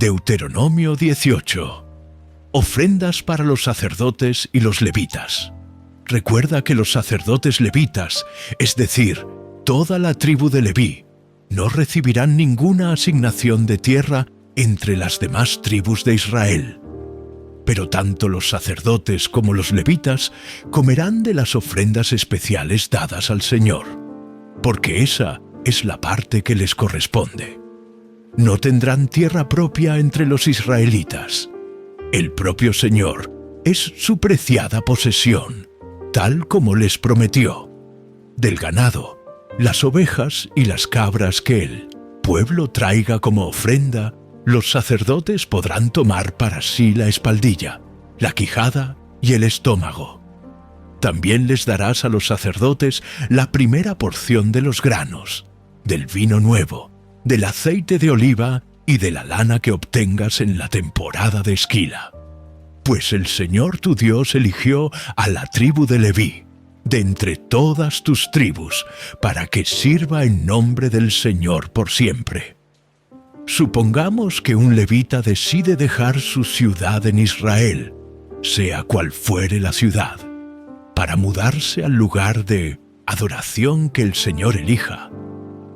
Deuteronomio 18. Ofrendas para los sacerdotes y los levitas. Recuerda que los sacerdotes levitas, es decir, toda la tribu de Leví, no recibirán ninguna asignación de tierra entre las demás tribus de Israel. Pero tanto los sacerdotes como los levitas comerán de las ofrendas especiales dadas al Señor, porque esa es la parte que les corresponde. No tendrán tierra propia entre los israelitas. El propio Señor es su preciada posesión, tal como les prometió. Del ganado, las ovejas y las cabras que el pueblo traiga como ofrenda, los sacerdotes podrán tomar para sí la espaldilla, la quijada y el estómago. También les darás a los sacerdotes la primera porción de los granos, del vino nuevo, del aceite de oliva y de la lana que obtengas en la temporada de esquila. Pues el Señor tu Dios eligió a la tribu de Leví, de entre todas tus tribus, para que sirva en nombre del Señor por siempre. Supongamos que un levita decide dejar su ciudad en Israel, sea cual fuere la ciudad, para mudarse al lugar de adoración que el Señor elija.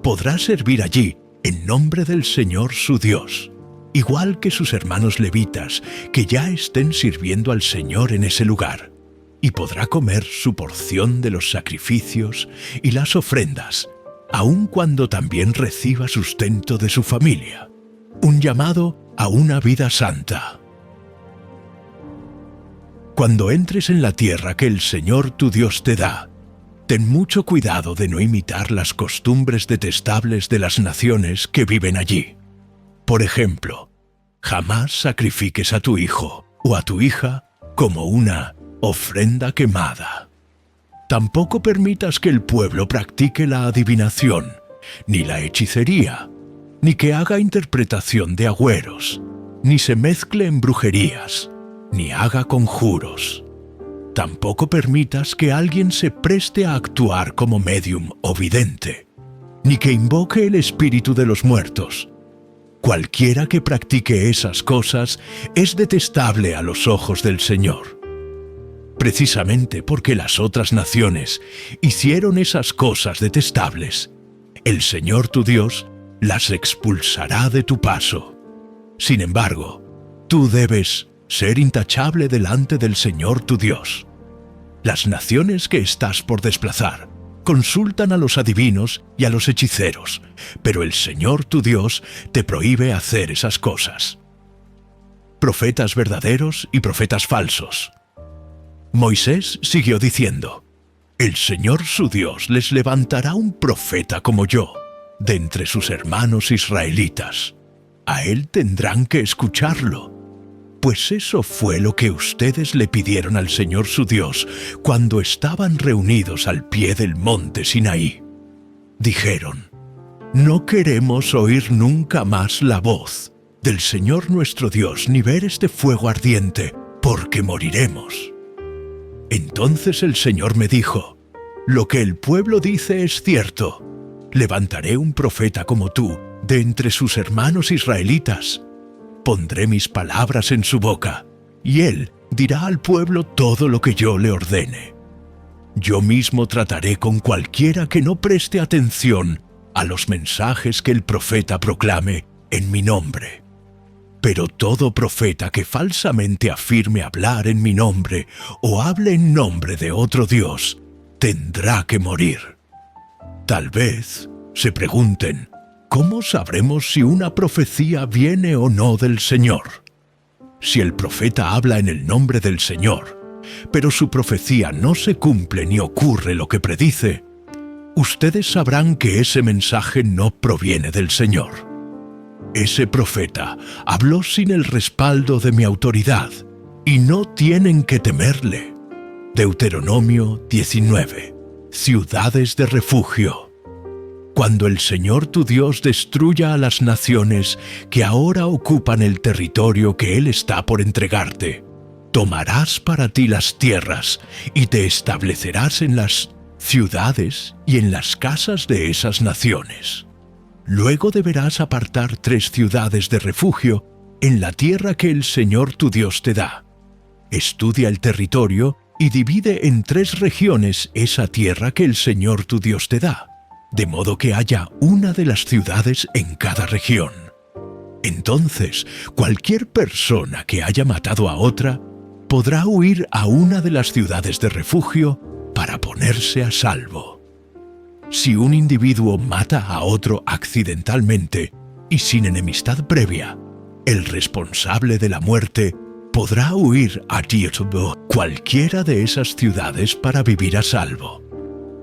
Podrá servir allí en nombre del Señor su Dios, igual que sus hermanos levitas que ya estén sirviendo al Señor en ese lugar, y podrá comer su porción de los sacrificios y las ofrendas, aun cuando también reciba sustento de su familia, un llamado a una vida santa. Cuando entres en la tierra que el Señor tu Dios te da, ten mucho cuidado de no imitar las costumbres detestables de las naciones que viven allí. Por ejemplo, jamás sacrifiques a tu hijo o a tu hija como una ofrenda quemada. Tampoco permitas que el pueblo practique la adivinación, ni la hechicería, ni que haga interpretación de agüeros, ni se mezcle en brujerías, ni haga conjuros. Tampoco permitas que alguien se preste a actuar como médium o vidente, ni que invoque el espíritu de los muertos. Cualquiera que practique esas cosas es detestable a los ojos del Señor. Precisamente porque las otras naciones hicieron esas cosas detestables, el Señor tu Dios las expulsará de tu paso. Sin embargo, tú debes ser intachable delante del Señor tu Dios. Las naciones que estás por desplazar consultan a los adivinos y a los hechiceros, pero el Señor tu Dios te prohíbe hacer esas cosas. Profetas verdaderos y profetas falsos. Moisés siguió diciendo: el Señor su Dios les levantará un profeta como yo, de entre sus hermanos israelitas. A él tendrán que escucharlo, pues eso fue lo que ustedes le pidieron al Señor su Dios cuando estaban reunidos al pie del monte Sinaí. Dijeron: no queremos oír nunca más la voz del Señor nuestro Dios, ni ver este fuego ardiente, porque moriremos. Entonces el Señor me dijo: lo que el pueblo dice es cierto. Levantaré un profeta como tú de entre sus hermanos israelitas. Pondré mis palabras en su boca, y él dirá al pueblo todo lo que yo le ordene. Yo mismo trataré con cualquiera que no preste atención a los mensajes que el profeta proclame en mi nombre. Pero todo profeta que falsamente afirme hablar en mi nombre o hable en nombre de otro Dios, tendrá que morir. Tal vez se pregunten: ¿cómo sabremos si una profecía viene o no del Señor? Si el profeta habla en el nombre del Señor, pero su profecía no se cumple ni ocurre lo que predice, ustedes sabrán que ese mensaje no proviene del Señor. Ese profeta habló sin el respaldo de mi autoridad, y no tienen que temerle. Deuteronomio 19. Ciudades de refugio. Cuando el Señor tu Dios destruya a las naciones que ahora ocupan el territorio que Él está por entregarte, tomarás para ti las tierras y te establecerás en las ciudades y en las casas de esas naciones. Luego deberás apartar 3 ciudades de refugio en la tierra que el Señor tu Dios te da. Estudia el territorio y divide en 3 regiones esa tierra que el Señor tu Dios te da, de modo que haya una de las ciudades en cada región. Entonces, cualquier persona que haya matado a otra podrá huir a una de las ciudades de refugio para ponerse a salvo. Si un individuo mata a otro accidentalmente y sin enemistad previa, el responsable de la muerte podrá huir a cualquiera de esas ciudades para vivir a salvo.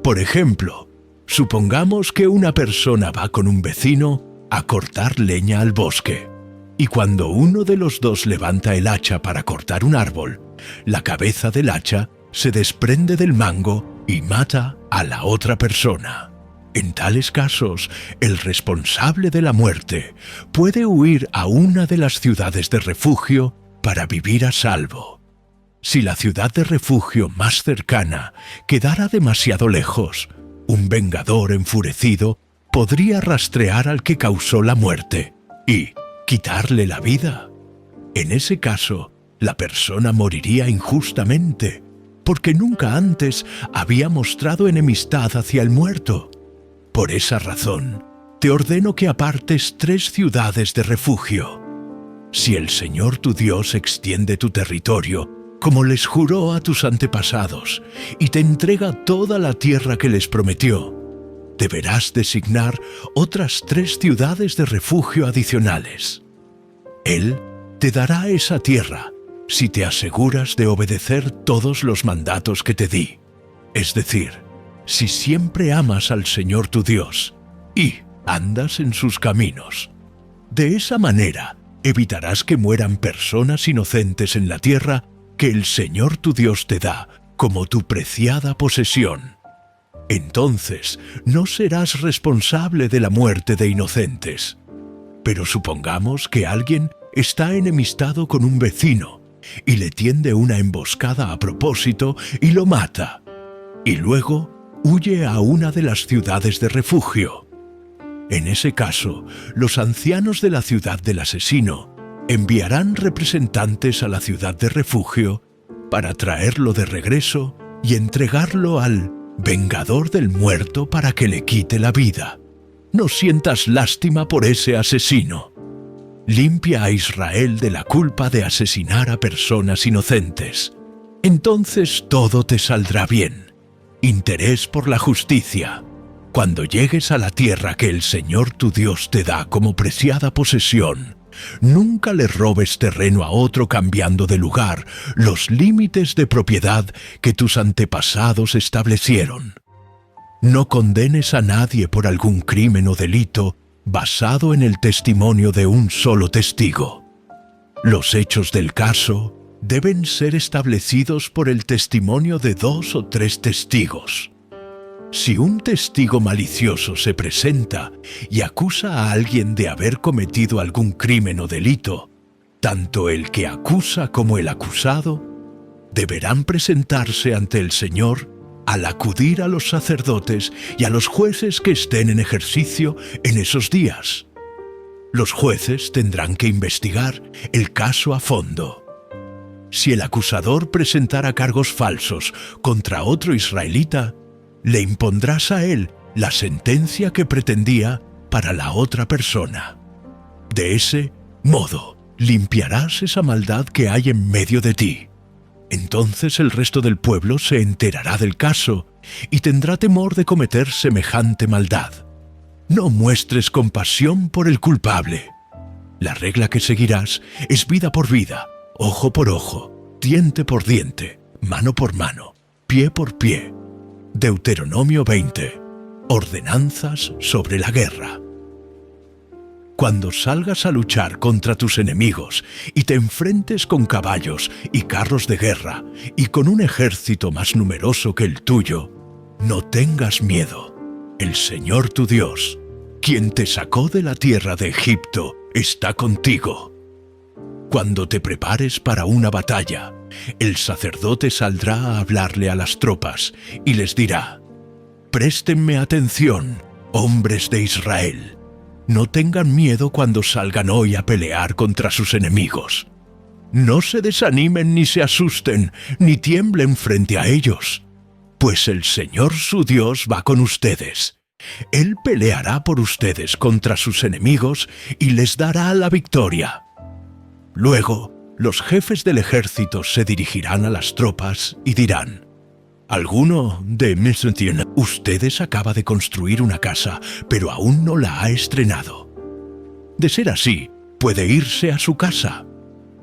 Por ejemplo, supongamos que una persona va con un vecino a cortar leña al bosque, y cuando uno de los dos levanta el hacha para cortar un árbol, la cabeza del hacha se desprende del mango y mata a la otra persona. En tales casos, el responsable de la muerte puede huir a una de las ciudades de refugio para vivir a salvo. Si la ciudad de refugio más cercana quedara demasiado lejos, un vengador enfurecido podría rastrear al que causó la muerte y quitarle la vida. En ese caso, la persona moriría injustamente, porque nunca antes había mostrado enemistad hacia el muerto. Por esa razón, te ordeno que apartes 3 ciudades de refugio. Si el Señor tu Dios extiende tu territorio, como les juró a tus antepasados, y te entrega toda la tierra que les prometió, deberás designar otras 3 ciudades de refugio adicionales. Él te dará esa tierra si te aseguras de obedecer todos los mandatos que te di, es decir, si siempre amas al Señor tu Dios y andas en sus caminos. De esa manera evitarás que mueran personas inocentes en la tierra que el Señor tu Dios te da como tu preciada posesión. Entonces no serás responsable de la muerte de inocentes. Pero supongamos que alguien está enemistado con un vecino y le tiende una emboscada a propósito y lo mata, y luego huye a una de las ciudades de refugio. En ese caso, los ancianos de la ciudad del asesino enviarán representantes a la ciudad de refugio para traerlo de regreso y entregarlo al vengador del muerto para que le quite la vida. No sientas lástima por ese asesino. Limpia a Israel de la culpa de asesinar a personas inocentes. Entonces todo te saldrá bien. Interés por la justicia. Cuando llegues a la tierra que el Señor tu Dios te da como preciada posesión, nunca le robes terreno a otro cambiando de lugar los límites de propiedad que tus antepasados establecieron. No condenes a nadie por algún crimen o delito basado en el testimonio de un solo testigo. Los hechos del caso deben ser establecidos por el testimonio de 2 o 3 testigos. Si un testigo malicioso se presenta y acusa a alguien de haber cometido algún crimen o delito, tanto el que acusa como el acusado deberán presentarse ante el Señor al acudir a los sacerdotes y a los jueces que estén en ejercicio en esos días. Los jueces tendrán que investigar el caso a fondo. Si el acusador presentara cargos falsos contra otro israelita, le impondrás a él la sentencia que pretendía para la otra persona. De ese modo, limpiarás esa maldad que hay en medio de ti. Entonces el resto del pueblo se enterará del caso y tendrá temor de cometer semejante maldad. No muestres compasión por el culpable. La regla que seguirás es vida por vida, ojo por ojo, diente por diente, mano por mano, pie por pie. Deuteronomio 20. Ordenanzas sobre la guerra. Cuando salgas a luchar contra tus enemigos y te enfrentes con caballos y carros de guerra y con un ejército más numeroso que el tuyo, no tengas miedo. El Señor tu Dios, quien te sacó de la tierra de Egipto, está contigo. Cuando te prepares para una batalla, el sacerdote saldrá a hablarle a las tropas y les dirá: «Préstenme atención, hombres de Israel. No tengan miedo cuando salgan hoy a pelear contra sus enemigos. No se desanimen ni se asusten, ni tiemblen frente a ellos, pues el Señor su Dios va con ustedes. Él peleará por ustedes contra sus enemigos y les dará la victoria. Luego, los jefes del ejército se dirigirán a las tropas y dirán: «Alguno de mis ustedes acaba de construir una casa, pero aún no la ha estrenado. De ser así, puede irse a su casa.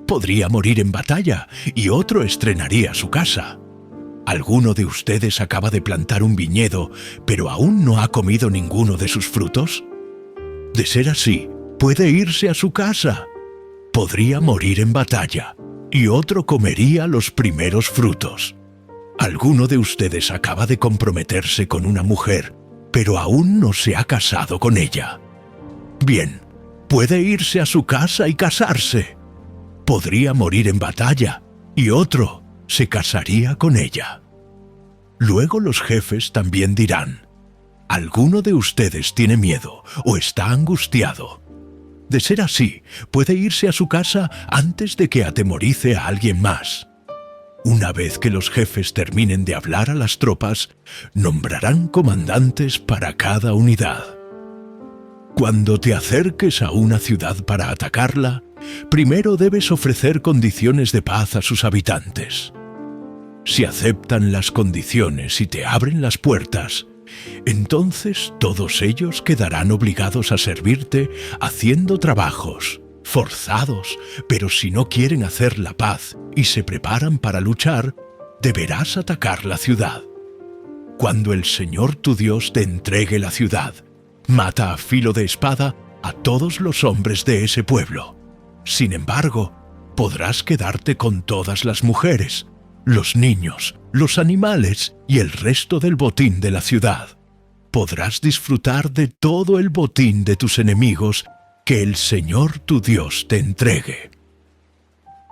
Podría morir en batalla y otro estrenaría su casa. ¿Alguno de ustedes acaba de plantar un viñedo, pero aún no ha comido ninguno de sus frutos? De ser así, puede irse a su casa. Podría morir en batalla y otro comería los primeros frutos. ¿Alguno de ustedes acaba de comprometerse con una mujer, pero aún no se ha casado con ella? Bien, puede irse a su casa y casarse. Podría morir en batalla y otro se casaría con ella». Luego los jefes también dirán: «¿Alguno de ustedes tiene miedo o está angustiado? De ser así, puede irse a su casa antes de que atemorice a alguien más». Una vez que los jefes terminen de hablar a las tropas, nombrarán comandantes para cada unidad. Cuando te acerques a una ciudad para atacarla, primero debes ofrecer condiciones de paz a sus habitantes. Si aceptan las condiciones y te abren las puertas, entonces todos ellos quedarán obligados a servirte haciendo trabajos forzados, pero si no quieren hacer la paz y se preparan para luchar, deberás atacar la ciudad. Cuando el Señor tu Dios te entregue la ciudad, mata a filo de espada a todos los hombres de ese pueblo. Sin embargo, podrás quedarte con todas las mujeres, los niños, los animales y el resto del botín de la ciudad. Podrás disfrutar de todo el botín de tus enemigos que el Señor tu Dios te entregue.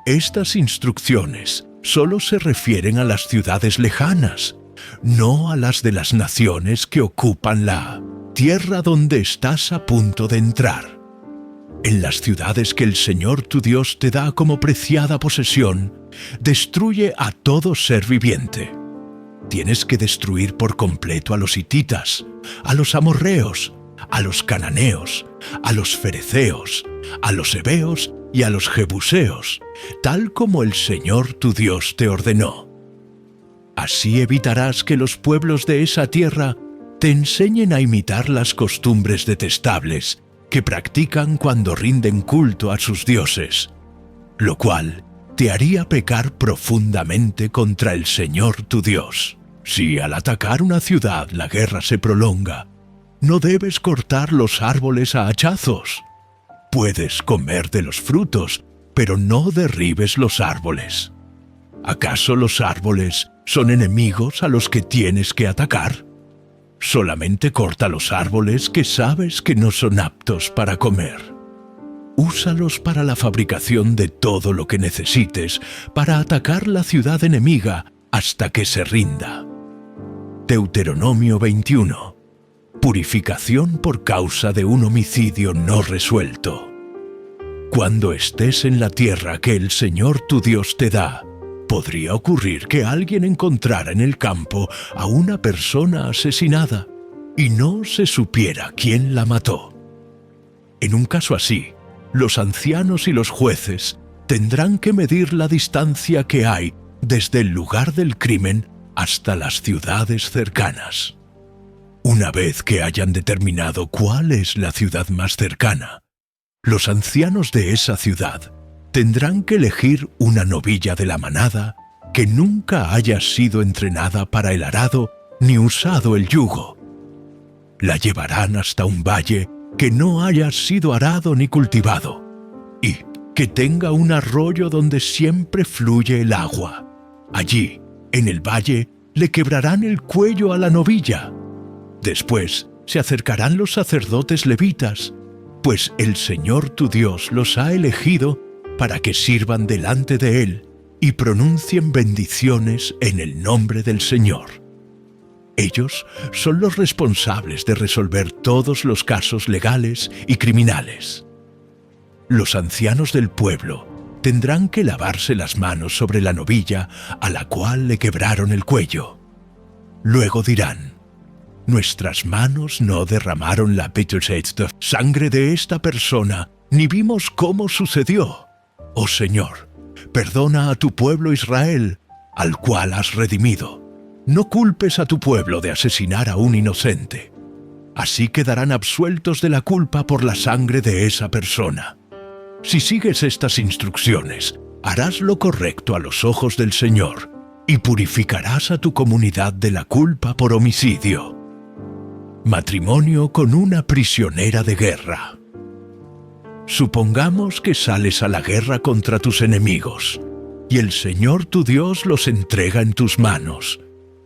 Estas instrucciones solo se refieren a las ciudades lejanas, no a las de las naciones que ocupan la tierra donde estás a punto de entrar. En las ciudades que el Señor tu Dios te da como preciada posesión, destruye a todo ser viviente. Tienes que destruir por completo a los hititas, a los amorreos, a los cananeos, a los fereceos, a los heveos y a los jebuseos, tal como el Señor tu Dios te ordenó. Así evitarás que los pueblos de esa tierra te enseñen a imitar las costumbres detestables que practican cuando rinden culto a sus dioses, lo cual te haría pecar profundamente contra el Señor tu Dios. Si al atacar una ciudad la guerra se prolonga, no debes cortar los árboles a hachazos. Puedes comer de los frutos, pero no derribes los árboles. ¿Acaso los árboles son enemigos a los que tienes que atacar? Solamente corta los árboles que sabes que no son aptos para comer. Úsalos para la fabricación de todo lo que necesites para atacar la ciudad enemiga hasta que se rinda. Deuteronomio 21. Purificación por causa de un homicidio no resuelto. Cuando estés en la tierra que el Señor tu Dios te da, podría ocurrir que alguien encontrara en el campo a una persona asesinada y no se supiera quién la mató. En un caso así, los ancianos y los jueces tendrán que medir la distancia que hay desde el lugar del crimen hasta las ciudades cercanas. Una vez que hayan determinado cuál es la ciudad más cercana, los ancianos de esa ciudad tendrán que elegir una novilla de la manada que nunca haya sido entrenada para el arado ni usado el yugo. La llevarán hasta un valle que no haya sido arado ni cultivado, y que tenga un arroyo donde siempre fluye el agua. Allí, en el valle, le quebrarán el cuello a la novilla. Después se acercarán los sacerdotes levitas, pues el Señor tu Dios los ha elegido para que sirvan delante de Él y pronuncien bendiciones en el nombre del Señor. Ellos son los responsables de resolver todos los casos legales y criminales. Los ancianos del pueblo tendrán que lavarse las manos sobre la novilla a la cual le quebraron el cuello. Luego dirán: nuestras manos no derramaron la sangre de esta persona, ni vimos cómo sucedió. Oh Señor, perdona a tu pueblo Israel, al cual has redimido. No culpes a tu pueblo de asesinar a un inocente. Así quedarán absueltos de la culpa por la sangre de esa persona. Si sigues estas instrucciones, harás lo correcto a los ojos del Señor y purificarás a tu comunidad de la culpa por homicidio. Matrimonio con una prisionera de guerra. Supongamos que sales a la guerra contra tus enemigos, y el Señor tu Dios los entrega en tus manos,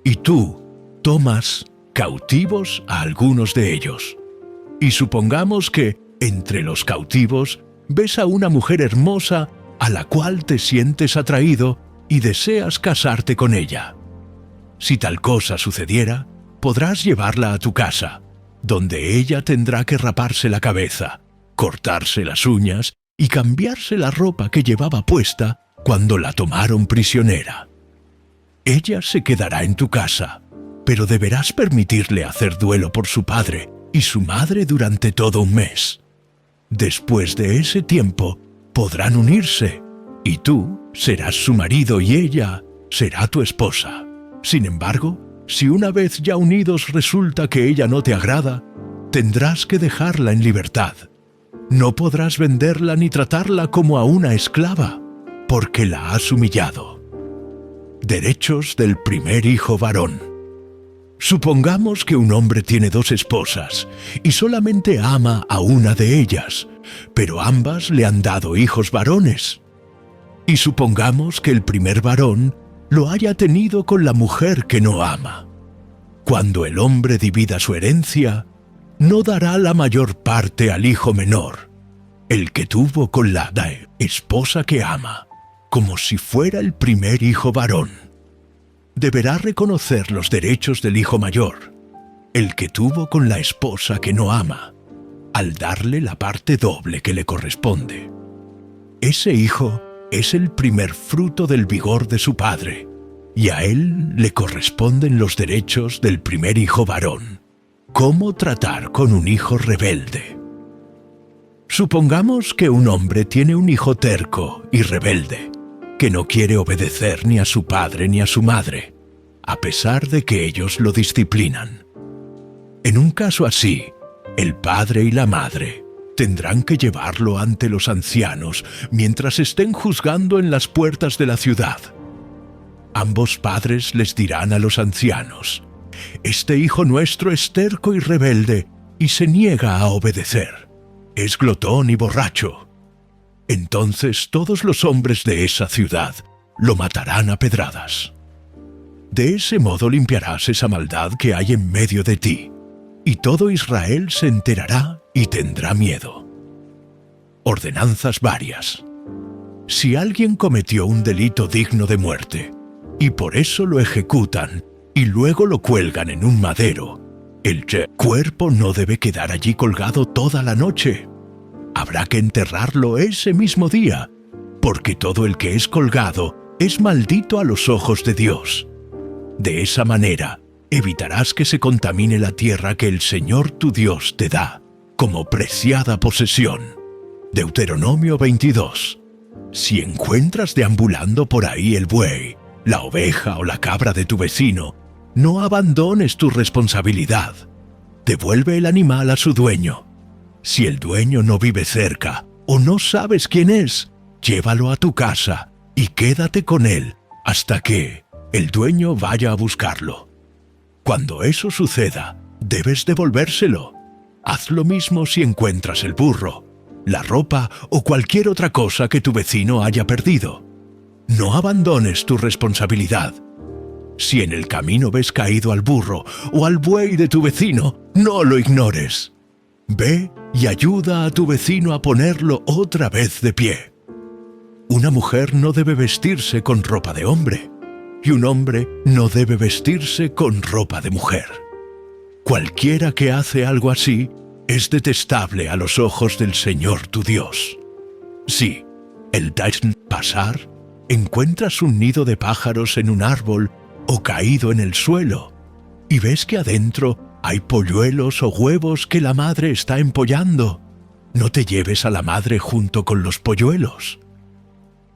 y tú tomas cautivos a algunos de ellos. Y supongamos que, entre los cautivos, ves a una mujer hermosa a la cual te sientes atraído y deseas casarte con ella. Si tal cosa sucediera, podrás llevarla a tu casa, donde ella tendrá que raparse la cabeza, cortarse las uñas y cambiarse la ropa que llevaba puesta cuando la tomaron prisionera. Ella se quedará en tu casa, pero deberás permitirle hacer duelo por su padre y su madre durante todo un mes. Después de ese tiempo, podrán unirse, y tú serás su marido y ella será tu esposa. Sin embargo, si una vez ya unidos resulta que ella no te agrada, tendrás que dejarla en libertad. No podrás venderla ni tratarla como a una esclava, porque la has humillado. Derechos del primer hijo varón. Supongamos que un hombre tiene 2 esposas y solamente ama a una de ellas, pero ambas le han dado hijos varones. Y supongamos que el primer varón lo haya tenido con la mujer que no ama. Cuando el hombre divida su herencia, no dará la mayor parte al hijo menor, el que tuvo con la esposa que ama, como si fuera el primer hijo varón. Deberá reconocer los derechos del hijo mayor, el que tuvo con la esposa que no ama, al darle la parte doble que le corresponde. Ese hijo es el primer fruto del vigor de su padre, y a él le corresponden los derechos del primer hijo varón. ¿Cómo tratar con un hijo rebelde? Supongamos que un hombre tiene un hijo terco y rebelde, que no quiere obedecer ni a su padre ni a su madre, a pesar de que ellos lo disciplinan. En un caso así, el padre y la madre tendrán que llevarlo ante los ancianos mientras estén juzgando en las puertas de la ciudad. Ambos padres les dirán a los ancianos: «Este hijo nuestro es terco y rebelde y se niega a obedecer. Es glotón y borracho». Entonces todos los hombres de esa ciudad lo matarán a pedradas. De ese modo limpiarás esa maldad que hay en medio de ti, y todo Israel se enterará y tendrá miedo. Ordenanzas varias. Si alguien cometió un delito digno de muerte, y por eso lo ejecutan y luego lo cuelgan en un madero, el cuerpo no debe quedar allí colgado toda la noche. Habrá que enterrarlo ese mismo día, porque todo el que es colgado es maldito a los ojos de Dios. De esa manera, evitarás que se contamine la tierra que el Señor tu Dios te da, como preciada posesión. Deuteronomio 22. Si encuentras deambulando por ahí el buey, la oveja o la cabra de tu vecino, no abandones tu responsabilidad. Devuelve el animal a su dueño. Si el dueño no vive cerca o no sabes quién es, llévalo a tu casa y quédate con él hasta que el dueño vaya a buscarlo. Cuando eso suceda, debes devolvérselo. Haz lo mismo si encuentras el burro, la ropa o cualquier otra cosa que tu vecino haya perdido. No abandones tu responsabilidad. Si en el camino ves caído al burro o al buey de tu vecino, no lo ignores. Ve y ayuda a tu vecino a ponerlo otra vez de pie. Una mujer no debe vestirse con ropa de hombre. y un hombre no debe vestirse con ropa de mujer. Cualquiera que hace algo así es detestable a los ojos del Señor tu Dios. Si, el día pasar, encuentras un nido de pájaros en un árbol o caído en el suelo, y ves que adentro hay polluelos o huevos que la madre está empollando, no te lleves a la madre junto con los polluelos.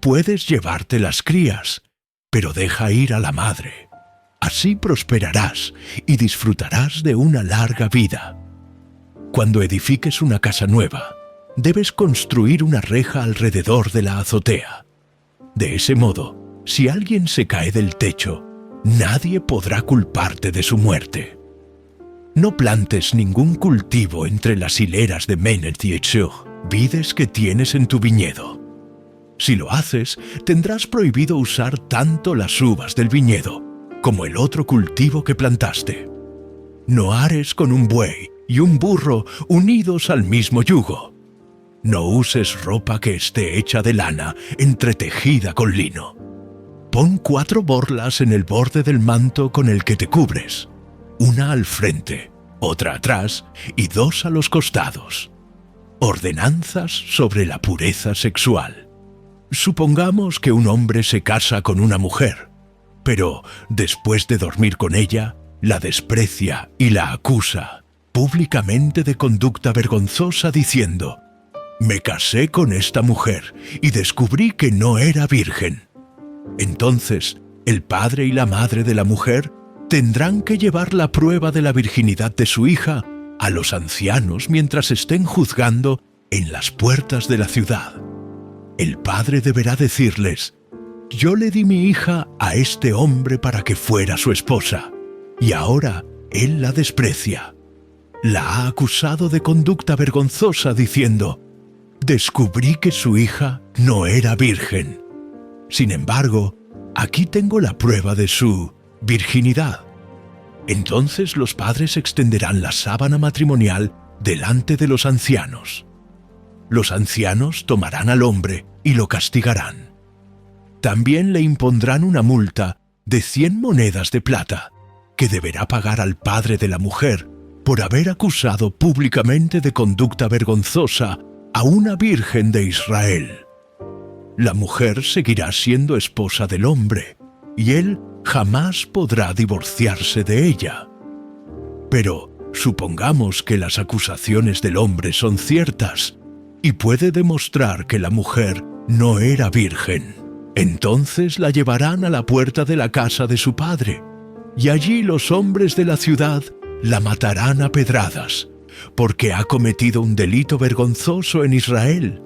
Puedes llevarte las crías, pero deja ir a la madre. Así prosperarás y disfrutarás de una larga vida. Cuando edifiques una casa nueva, debes construir una reja alrededor de la azotea. De ese modo, si alguien se cae del techo, nadie podrá culparte de su muerte. No plantes ningún cultivo entre las hileras de Menet y Echur, vides que tienes en tu viñedo. Si lo haces, tendrás prohibido usar tanto las uvas del viñedo como el otro cultivo que plantaste. No ares con un buey y un burro unidos al mismo yugo. No uses ropa que esté hecha de lana, entretejida con lino. Pon 4 borlas en el borde del manto con el que te cubres, una al frente, otra atrás y 2 a los costados. Ordenanzas sobre la pureza sexual. Supongamos que un hombre se casa con una mujer, pero después de dormir con ella, la desprecia y la acusa públicamente de conducta vergonzosa diciendo: «Me casé con esta mujer y descubrí que no era virgen». Entonces, el padre y la madre de la mujer tendrán que llevar la prueba de la virginidad de su hija a los ancianos mientras estén juzgando en las puertas de la ciudad. El padre deberá decirles: «Yo le di mi hija a este hombre para que fuera su esposa, y ahora él la desprecia». La ha acusado de conducta vergonzosa diciendo: «Descubrí que su hija no era virgen. Sin embargo, aquí tengo la prueba de su virginidad». Entonces los padres extenderán la sábana matrimonial delante de los ancianos. Los ancianos tomarán al hombre y lo castigarán. También le impondrán una multa de 100 monedas de plata, que deberá pagar al padre de la mujer por haber acusado públicamente de conducta vergonzosa a una virgen de Israel. La mujer seguirá siendo esposa del hombre, y él jamás podrá divorciarse de ella. Pero supongamos que las acusaciones del hombre son ciertas y puede demostrar que la mujer no era virgen. Entonces la llevarán a la puerta de la casa de su padre, y allí los hombres de la ciudad la matarán a pedradas, porque ha cometido un delito vergonzoso en Israel.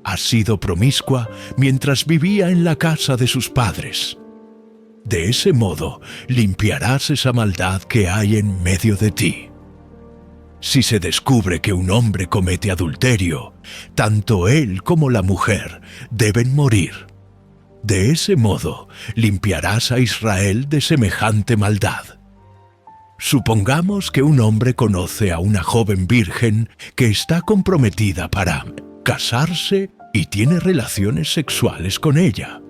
Ha sido promiscua mientras vivía en la casa de sus padres. De ese modo limpiarás esa maldad que hay en medio de ti. Si se descubre que un hombre comete adulterio, tanto él como la mujer deben morir. De ese modo limpiarás a Israel de semejante maldad. Supongamos que un hombre conoce a una joven virgen que está comprometida para casarse y tiene relaciones sexuales con ella.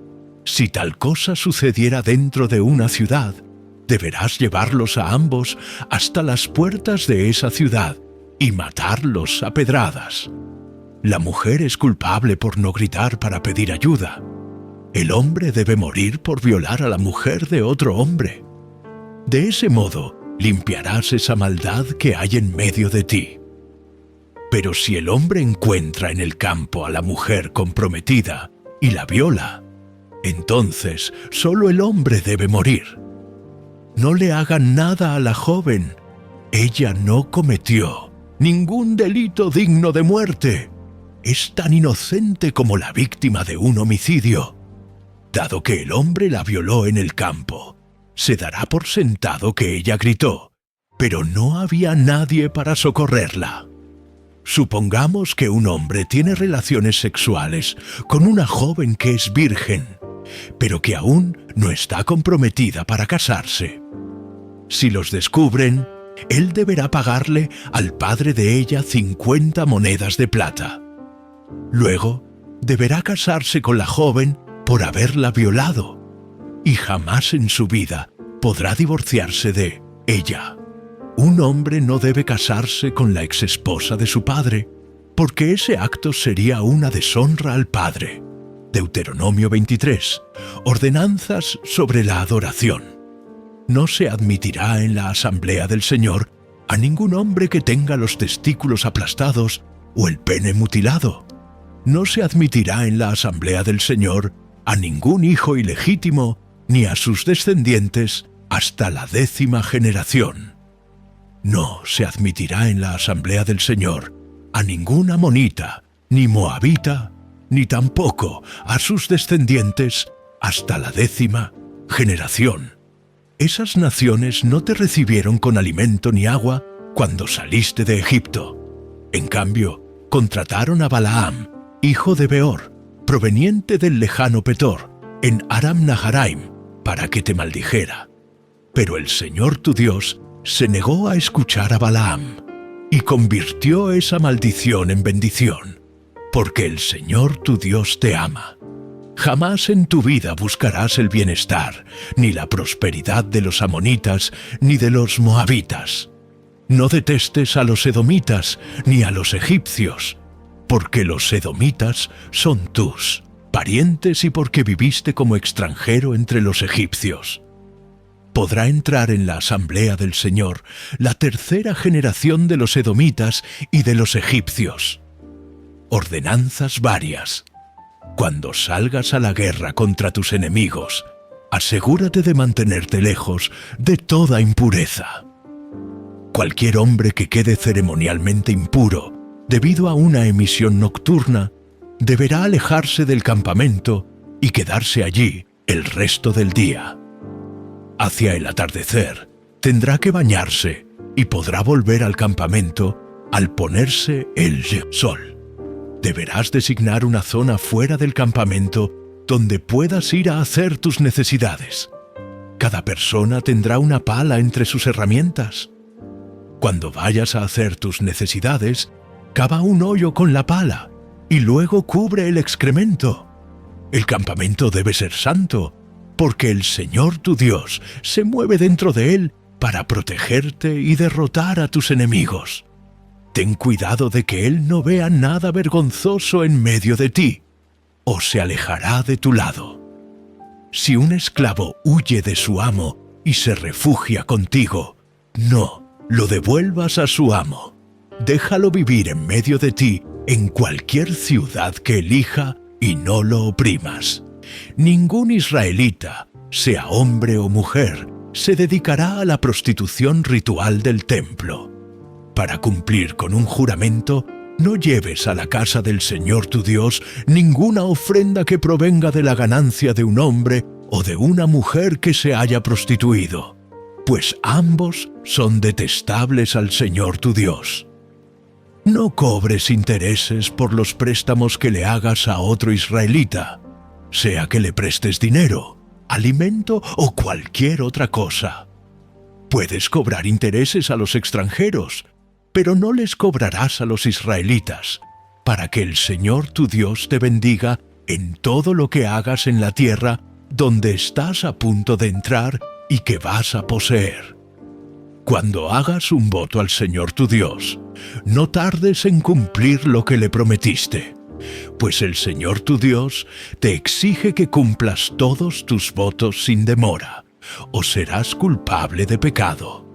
Si tal cosa sucediera dentro de una ciudad, deberás llevarlos a ambos hasta las puertas de esa ciudad y matarlos a pedradas. La mujer es culpable por no gritar para pedir ayuda. El hombre debe morir por violar a la mujer de otro hombre. De ese modo, limpiarás esa maldad que hay en medio de ti. Pero si el hombre encuentra en el campo a la mujer comprometida y la viola, entonces solo el hombre debe morir. No le hagan nada a la joven. Ella no cometió ningún delito digno de muerte. Es tan inocente como la víctima de un homicidio. Dado que el hombre la violó en el campo, se dará por sentado que ella gritó, pero no había nadie para socorrerla. Supongamos que un hombre tiene relaciones sexuales con una joven que es virgen, pero que aún no está comprometida para casarse. Si los descubren, él deberá pagarle al padre de ella 50 monedas de plata. Luego, deberá casarse con la joven por haberla violado, y jamás en su vida podrá divorciarse de ella. Un hombre no debe casarse con la exesposa de su padre, porque ese acto sería una deshonra al padre. Deuteronomio 23. Ordenanzas sobre la adoración. No se admitirá en la asamblea del Señor a ningún hombre que tenga los testículos aplastados o el pene mutilado. No se admitirá en la asamblea del Señor a ningún hijo ilegítimo ni a sus descendientes hasta la 10ª generación. No se admitirá en la asamblea del Señor a ningún amonita, ni moabita, ni tampoco a sus descendientes hasta la 10ª generación. Esas naciones no te recibieron con alimento ni agua cuando saliste de Egipto. En cambio, contrataron a Balaam, hijo de Beor, proveniente del lejano Petor, en Aram Naharaim, para que te maldijera. Pero el Señor tu Dios se negó a escuchar a Balaam y convirtió esa maldición en bendición, porque el Señor tu Dios te ama. Jamás en tu vida buscarás el bienestar, ni la prosperidad de los amonitas, ni de los moabitas. No detestes a los edomitas, ni a los egipcios, porque los edomitas son tus parientes y porque viviste como extranjero entre los egipcios. Podrá entrar en la asamblea del Señor la 3ª generación de los edomitas y de los egipcios. Ordenanzas varias. Cuando salgas a la guerra contra tus enemigos, asegúrate de mantenerte lejos de toda impureza. Cualquier hombre que quede ceremonialmente impuro debido a una emisión nocturna deberá alejarse del campamento y quedarse allí el resto del día. Hacia el atardecer tendrá que bañarse y podrá volver al campamento al ponerse el sol. Deberás designar una zona fuera del campamento donde puedas ir a hacer tus necesidades. Cada persona tendrá una pala entre sus herramientas. Cuando vayas a hacer tus necesidades, cava un hoyo con la pala y luego cubre el excremento. El campamento debe ser santo, porque el Señor tu Dios se mueve dentro de él para protegerte y derrotar a tus enemigos. Ten cuidado de que él no vea nada vergonzoso en medio de ti, o se alejará de tu lado. Si un esclavo huye de su amo y se refugia contigo, no lo devuelvas a su amo. Déjalo vivir en medio de ti en cualquier ciudad que elija y no lo oprimas. Ningún israelita, sea hombre o mujer, se dedicará a la prostitución ritual del templo. Para cumplir con un juramento, no lleves a la casa del Señor tu Dios ninguna ofrenda que provenga de la ganancia de un hombre o de una mujer que se haya prostituido, pues ambos son detestables al Señor tu Dios. No cobres intereses por los préstamos que le hagas a otro israelita, sea que le prestes dinero, alimento o cualquier otra cosa. Puedes cobrar intereses a los extranjeros, pero no les cobrarás a los israelitas, para que el Señor tu Dios te bendiga en todo lo que hagas en la tierra donde estás a punto de entrar y que vas a poseer. Cuando hagas un voto al Señor tu Dios, no tardes en cumplir lo que le prometiste, pues el Señor tu Dios te exige que cumplas todos tus votos sin demora, o serás culpable de pecado.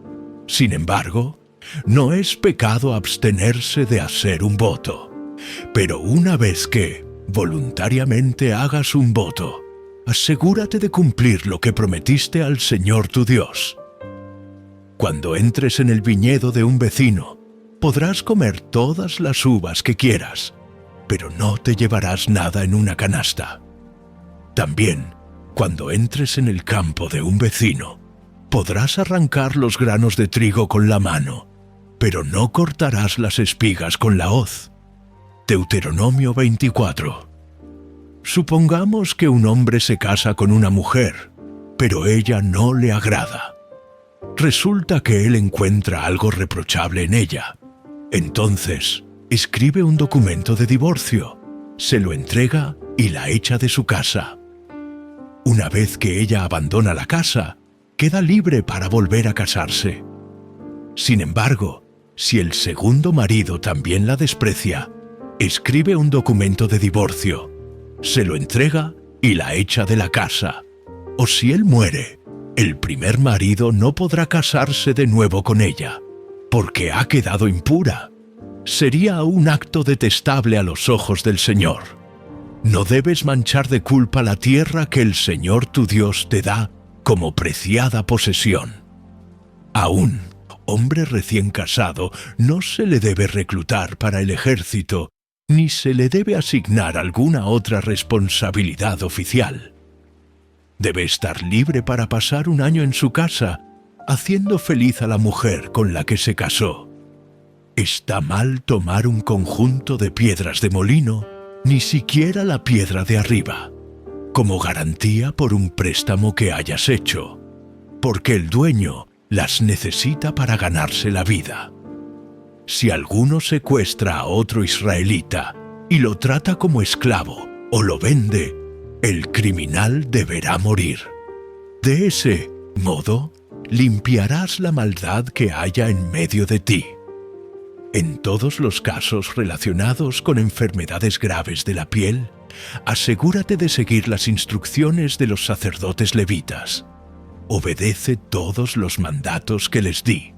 Sin embargo, no es pecado abstenerse de hacer un voto, pero una vez que voluntariamente hagas un voto, asegúrate de cumplir lo que prometiste al Señor tu Dios. Cuando entres en el viñedo de un vecino, podrás comer todas las uvas que quieras, pero no te llevarás nada en una canasta. También, cuando entres en el campo de un vecino, podrás arrancar los granos de trigo con la mano, pero no cortarás las espigas con la hoz. Deuteronomio 24. Supongamos que un hombre se casa con una mujer, pero ella no le agrada. Resulta que él encuentra algo reprochable en ella. Entonces, escribe un documento de divorcio, se lo entrega y la echa de su casa. Una vez que ella abandona la casa, queda libre para volver a casarse. Sin embargo, si el segundo marido también la desprecia, escribe un documento de divorcio, se lo entrega y la echa de la casa. O si él muere, el primer marido no podrá casarse de nuevo con ella, porque ha quedado impura. Sería un acto detestable a los ojos del Señor. No debes manchar de culpa la tierra que el Señor tu Dios te da como preciada posesión. Aún, hombre recién casado no se le debe reclutar para el ejército, ni se le debe asignar alguna otra responsabilidad oficial. Debe estar libre para pasar un año en su casa, haciendo feliz a la mujer con la que se casó. Está mal tomar un conjunto de piedras de molino, ni siquiera la piedra de arriba, como garantía por un préstamo que hayas hecho, porque el dueño las necesita para ganarse la vida. Si alguno secuestra a otro israelita y lo trata como esclavo o lo vende, el criminal deberá morir. De ese modo, limpiarás la maldad que haya en medio de ti. En todos los casos relacionados con enfermedades graves de la piel, asegúrate de seguir las instrucciones de los sacerdotes levitas. Obedece todos los mandatos que les di.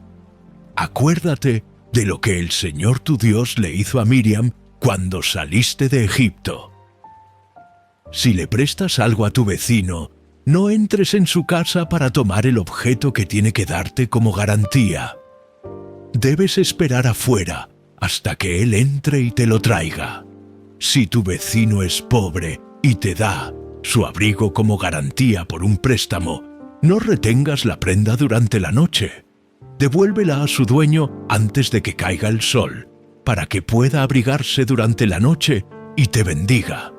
Acuérdate de lo que el Señor tu Dios le hizo a Miriam cuando saliste de Egipto. Si le prestas algo a tu vecino, no entres en su casa para tomar el objeto que tiene que darte como garantía. Debes esperar afuera hasta que él entre y te lo traiga. Si tu vecino es pobre y te da su abrigo como garantía por un préstamo, no retengas la prenda durante la noche. Devuélvela a su dueño antes de que caiga el sol, para que pueda abrigarse durante la noche y te bendiga,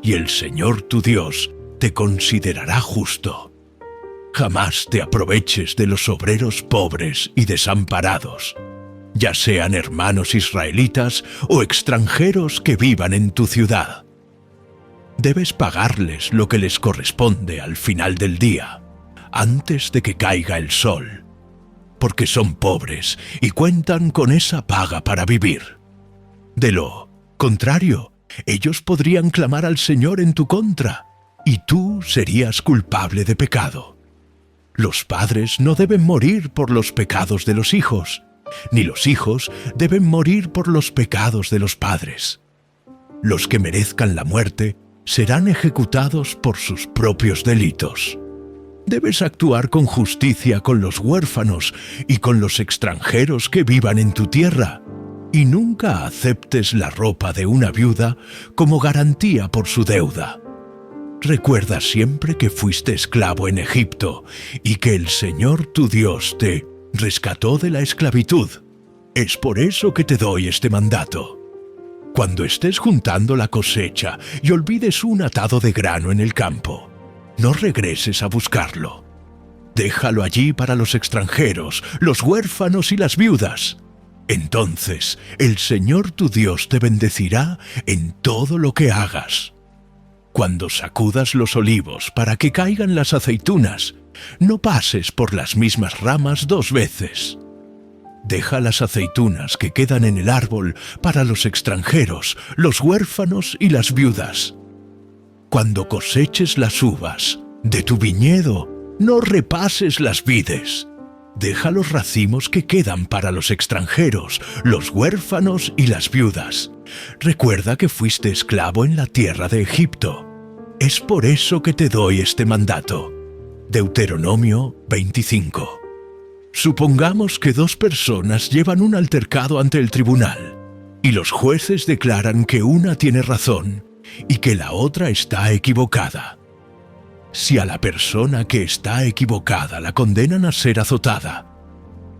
y el Señor tu Dios te considerará justo. Jamás te aproveches de los obreros pobres y desamparados, ya sean hermanos israelitas o extranjeros que vivan en tu ciudad. Debes pagarles lo que les corresponde al final del día, antes de que caiga el sol, porque son pobres y cuentan con esa paga para vivir. De lo contrario, ellos podrían clamar al Señor en tu contra, y tú serías culpable de pecado. Los padres no deben morir por los pecados de los hijos, ni los hijos deben morir por los pecados de los padres. Los que merezcan la muerte serán ejecutados por sus propios delitos. Debes actuar con justicia con los huérfanos y con los extranjeros que vivan en tu tierra, y nunca aceptes la ropa de una viuda como garantía por su deuda. Recuerda siempre que fuiste esclavo en Egipto y que el Señor tu Dios te rescató de la esclavitud. Es por eso que te doy este mandato. Cuando estés juntando la cosecha y olvides un atado de grano en el campo, no regreses a buscarlo. Déjalo allí para los extranjeros, los huérfanos y las viudas. Entonces el Señor tu Dios te bendecirá en todo lo que hagas. Cuando sacudas los olivos para que caigan las aceitunas, no pases por las mismas ramas 2 veces. Deja las aceitunas que quedan en el árbol para los extranjeros, los huérfanos y las viudas. Cuando coseches las uvas de tu viñedo, no repases las vides. Deja los racimos que quedan para los extranjeros, los huérfanos y las viudas. Recuerda que fuiste esclavo en la tierra de Egipto. Es por eso que te doy este mandato. Deuteronomio 25. Supongamos que 2 personas llevan un altercado ante el tribunal, y los jueces declaran que una tiene razón y que la otra está equivocada. Si a la persona que está equivocada la condenan a ser azotada,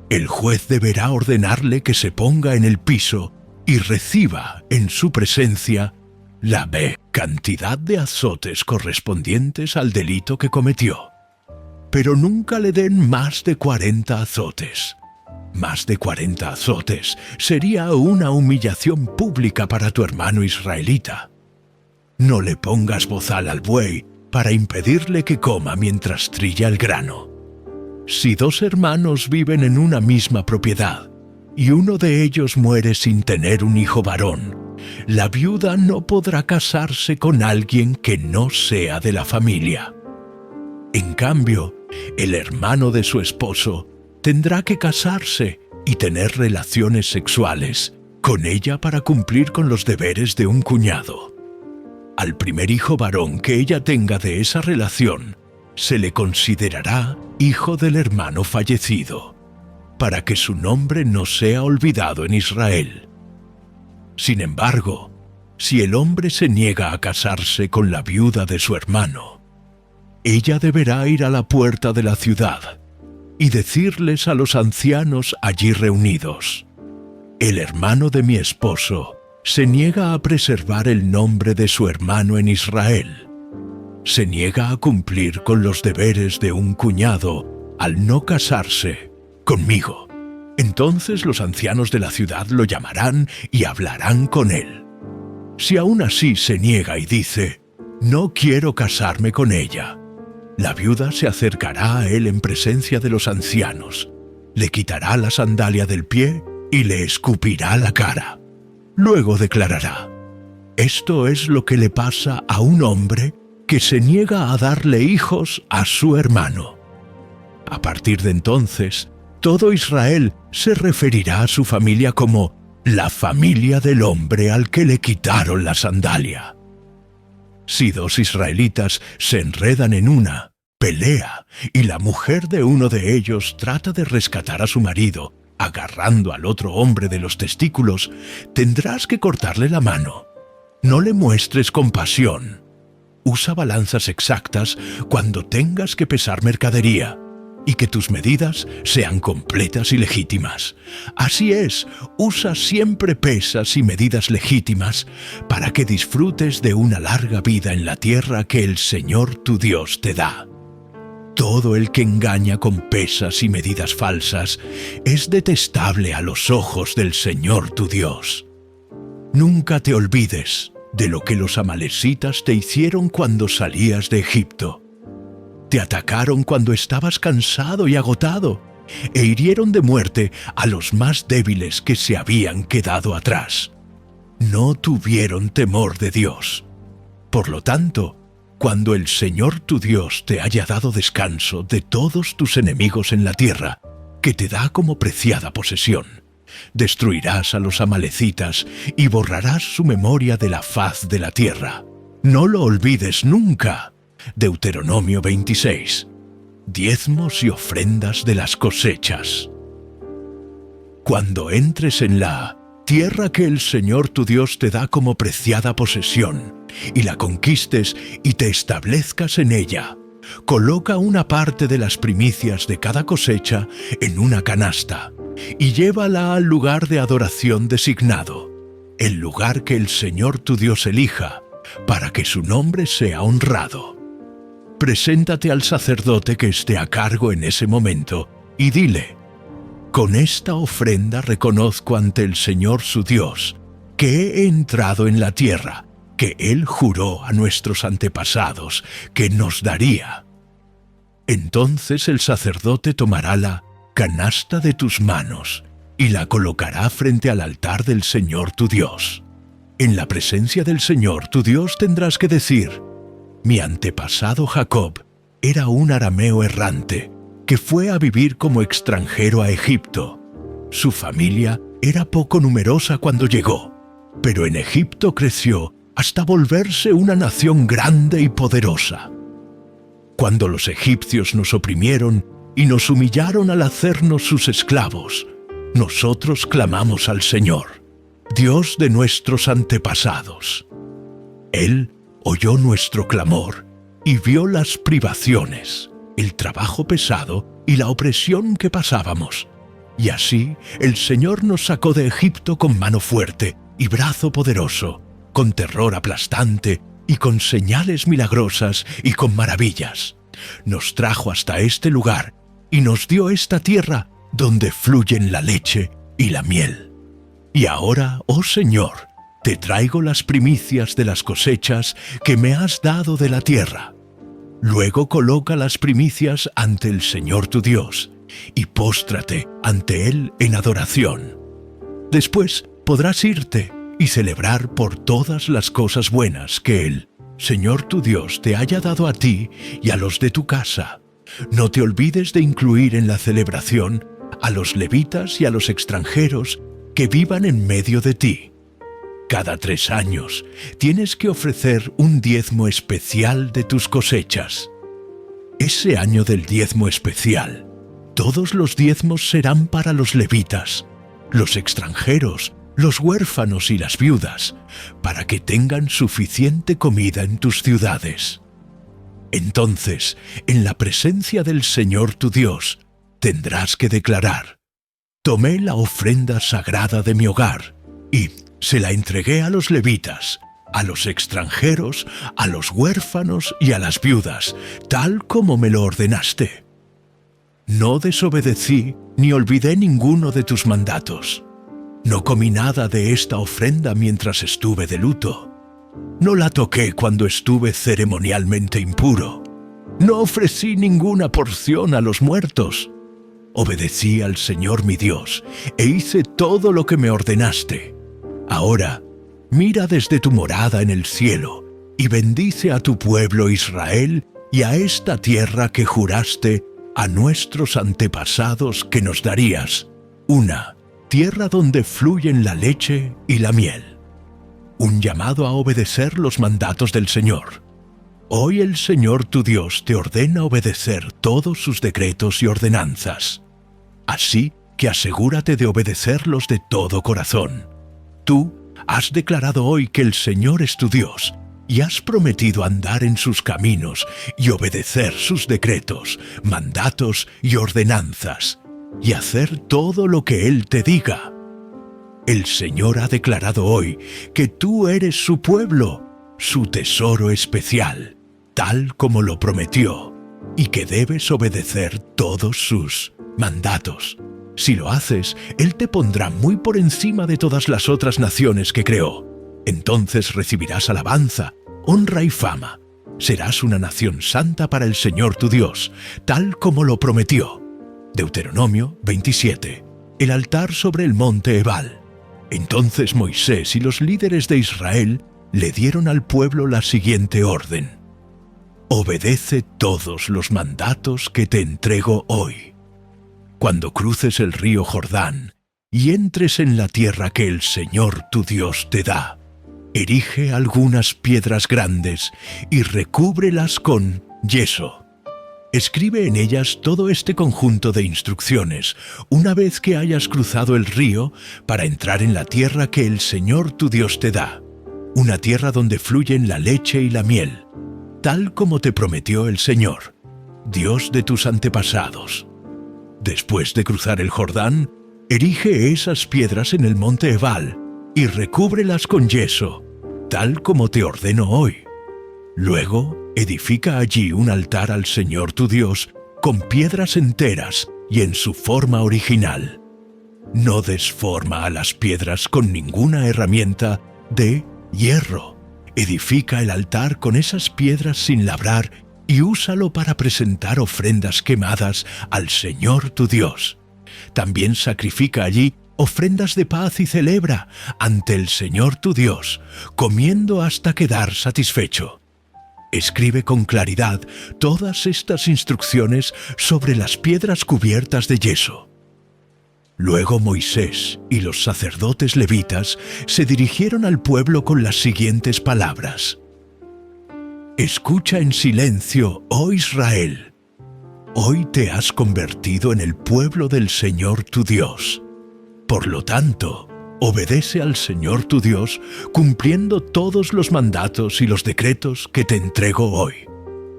el juez deberá ordenarle que se ponga en el piso y reciba en su presencia la cantidad de azotes correspondientes al delito que cometió. Pero nunca le den más de 40 azotes. Más de 40 azotes sería una humillación pública para tu hermano israelita. No le pongas bozal al buey, para impedirle que coma mientras trilla el grano. Si dos hermanos viven en una misma propiedad y uno de ellos muere sin tener un hijo varón, la viuda no podrá casarse con alguien que no sea de la familia. En cambio, el hermano de su esposo tendrá que casarse y tener relaciones sexuales con ella para cumplir con los deberes de un cuñado. Al primer hijo varón que ella tenga de esa relación, se le considerará hijo del hermano fallecido, para que su nombre no sea olvidado en Israel. Sin embargo, si el hombre se niega a casarse con la viuda de su hermano, ella deberá ir a la puerta de la ciudad y decirles a los ancianos allí reunidos: el hermano de mi esposo se niega a preservar el nombre de su hermano en Israel. Se niega a cumplir con los deberes de un cuñado al no casarse conmigo. Entonces los ancianos de la ciudad lo llamarán y hablarán con él. Si aún así se niega y dice: no quiero casarme con ella, la viuda se acercará a él en presencia de los ancianos, le quitará la sandalia del pie y le escupirá la cara. Luego declarará: esto es lo que le pasa a un hombre que se niega a darle hijos a su hermano. A partir de entonces, todo Israel se referirá a su familia como la familia del hombre al que le quitaron la sandalia. Si dos israelitas se enredan en una pelea y la mujer de uno de ellos trata de rescatar a su marido agarrando al otro hombre de los testículos, tendrás que cortarle la mano. No le muestres compasión. Usa balanzas exactas cuando tengas que pesar mercadería, y que tus medidas sean completas y legítimas. Así es, usa siempre pesas y medidas legítimas para que disfrutes de una larga vida en la tierra que el Señor tu Dios te da. Todo el que engaña con pesas y medidas falsas es detestable a los ojos del Señor tu Dios. Nunca te olvides de lo que los amalecitas te hicieron cuando salías de Egipto. Te atacaron cuando estabas cansado y agotado, e hirieron de muerte a los más débiles que se habían quedado atrás. No tuvieron temor de Dios. Por lo tanto, cuando el Señor tu Dios te haya dado descanso de todos tus enemigos en la tierra, que te da como preciada posesión, destruirás a los amalecitas y borrarás su memoria de la faz de la tierra. No lo olvides nunca. Deuteronomio 26. Diezmos y ofrendas de las cosechas. Cuando entres en la tierra que el Señor tu Dios te da como preciada posesión, y la conquistes y te establezcas en ella, coloca una parte de las primicias de cada cosecha en una canasta, y llévala al lugar de adoración designado, el lugar que el Señor tu Dios elija, para que su nombre sea honrado. Preséntate al sacerdote que esté a cargo en ese momento, y dile: con esta ofrenda reconozco ante el Señor su Dios que he entrado en la tierra que Él juró a nuestros antepasados que nos daría. Entonces el sacerdote tomará la canasta de tus manos y la colocará frente al altar del Señor tu Dios. En la presencia del Señor tu Dios tendrás que decir: mi antepasado Jacob era un arameo errante que fue a vivir como extranjero a Egipto. Su familia era poco numerosa cuando llegó, pero en Egipto creció hasta volverse una nación grande y poderosa. Cuando los egipcios nos oprimieron y nos humillaron al hacernos sus esclavos, nosotros clamamos al Señor, Dios de nuestros antepasados. Él oyó nuestro clamor y vio las privaciones, el trabajo pesado y la opresión que pasábamos. Y así el Señor nos sacó de Egipto con mano fuerte y brazo poderoso, con terror aplastante y con señales milagrosas y con maravillas. Nos trajo hasta este lugar y nos dio esta tierra donde fluyen la leche y la miel. Y ahora, oh Señor, te traigo las primicias de las cosechas que me has dado de la tierra. Luego coloca las primicias ante el Señor tu Dios y póstrate ante Él en adoración. Después podrás irte y celebrar por todas las cosas buenas que Él, Señor tu Dios, te haya dado a ti y a los de tu casa. No te olvides de incluir en la celebración a los levitas y a los extranjeros que vivan en medio de ti. Cada 3 años tienes que ofrecer un diezmo especial de tus cosechas. Ese año del diezmo especial, todos los diezmos serán para los levitas, los extranjeros, los huérfanos y las viudas, para que tengan suficiente comida en tus ciudades. Entonces, en la presencia del Señor tu Dios, tendrás que declarar: tomé la ofrenda sagrada de mi hogar y se la entregué a los levitas, a los extranjeros, a los huérfanos y a las viudas, tal como me lo ordenaste. No desobedecí ni olvidé ninguno de tus mandatos. No comí nada de esta ofrenda mientras estuve de luto. No la toqué cuando estuve ceremonialmente impuro. No ofrecí ninguna porción a los muertos. Obedecí al Señor mi Dios e hice todo lo que me ordenaste. Ahora, mira desde tu morada en el cielo y bendice a tu pueblo Israel y a esta tierra que juraste a nuestros antepasados que nos darías, una tierra donde fluyen la leche y la miel. Un llamado a obedecer los mandatos del Señor. Hoy el Señor tu Dios te ordena obedecer todos sus decretos y ordenanzas. Así que asegúrate de obedecerlos de todo corazón. Tú has declarado hoy que el Señor es tu Dios y has prometido andar en sus caminos y obedecer sus decretos, mandatos y ordenanzas, y hacer todo lo que Él te diga. El Señor ha declarado hoy que tú eres su pueblo, su tesoro especial, tal como lo prometió, y que debes obedecer todos sus mandatos. Si lo haces, Él te pondrá muy por encima de todas las otras naciones que creó. Entonces recibirás alabanza, honra y fama. Serás una nación santa para el Señor tu Dios, tal como lo prometió. Deuteronomio 27. El altar sobre el monte Ebal. Entonces Moisés y los líderes de Israel le dieron al pueblo la siguiente orden: obedece todos los mandatos que te entrego hoy. Cuando cruces el río Jordán y entres en la tierra que el Señor tu Dios te da, erige algunas piedras grandes y recúbrelas con yeso. Escribe en ellas todo este conjunto de instrucciones una vez que hayas cruzado el río para entrar en la tierra que el Señor tu Dios te da, una tierra donde fluyen la leche y la miel, tal como te prometió el Señor, Dios de tus antepasados. Después de cruzar el Jordán, erige esas piedras en el monte Ebal y recúbrelas con yeso, tal como te ordeno hoy. Luego, edifica allí un altar al Señor tu Dios con piedras enteras y en su forma original. No des forma a las piedras con ninguna herramienta de hierro. Edifica el altar con esas piedras sin labrar y úsalo para presentar ofrendas quemadas al Señor tu Dios. También sacrifica allí ofrendas de paz y celebra ante el Señor tu Dios, comiendo hasta quedar satisfecho. Escribe con claridad todas estas instrucciones sobre las piedras cubiertas de yeso. Luego Moisés y los sacerdotes levitas se dirigieron al pueblo con las siguientes palabras: escucha en silencio, oh Israel. Hoy te has convertido en el pueblo del Señor tu Dios. Por lo tanto, obedece al Señor tu Dios, cumpliendo todos los mandatos y los decretos que te entrego hoy.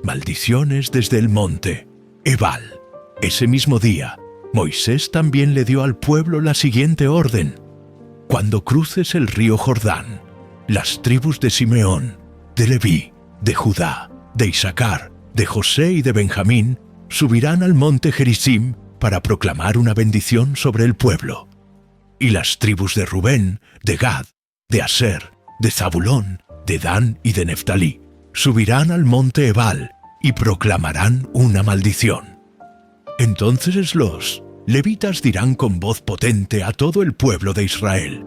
Maldiciones desde el monte Ebal. Ese mismo día, Moisés también le dio al pueblo la siguiente orden: cuando cruces el río Jordán, las tribus de Simeón, de Leví, de Judá, de Isaacar, de José y de Benjamín subirán al monte Gerizim para proclamar una bendición sobre el pueblo. Y las tribus de Rubén, de Gad, de Aser, de Zabulón, de Dan y de Neftalí subirán al monte Ebal y proclamarán una maldición. Entonces los levitas dirán con voz potente a todo el pueblo de Israel: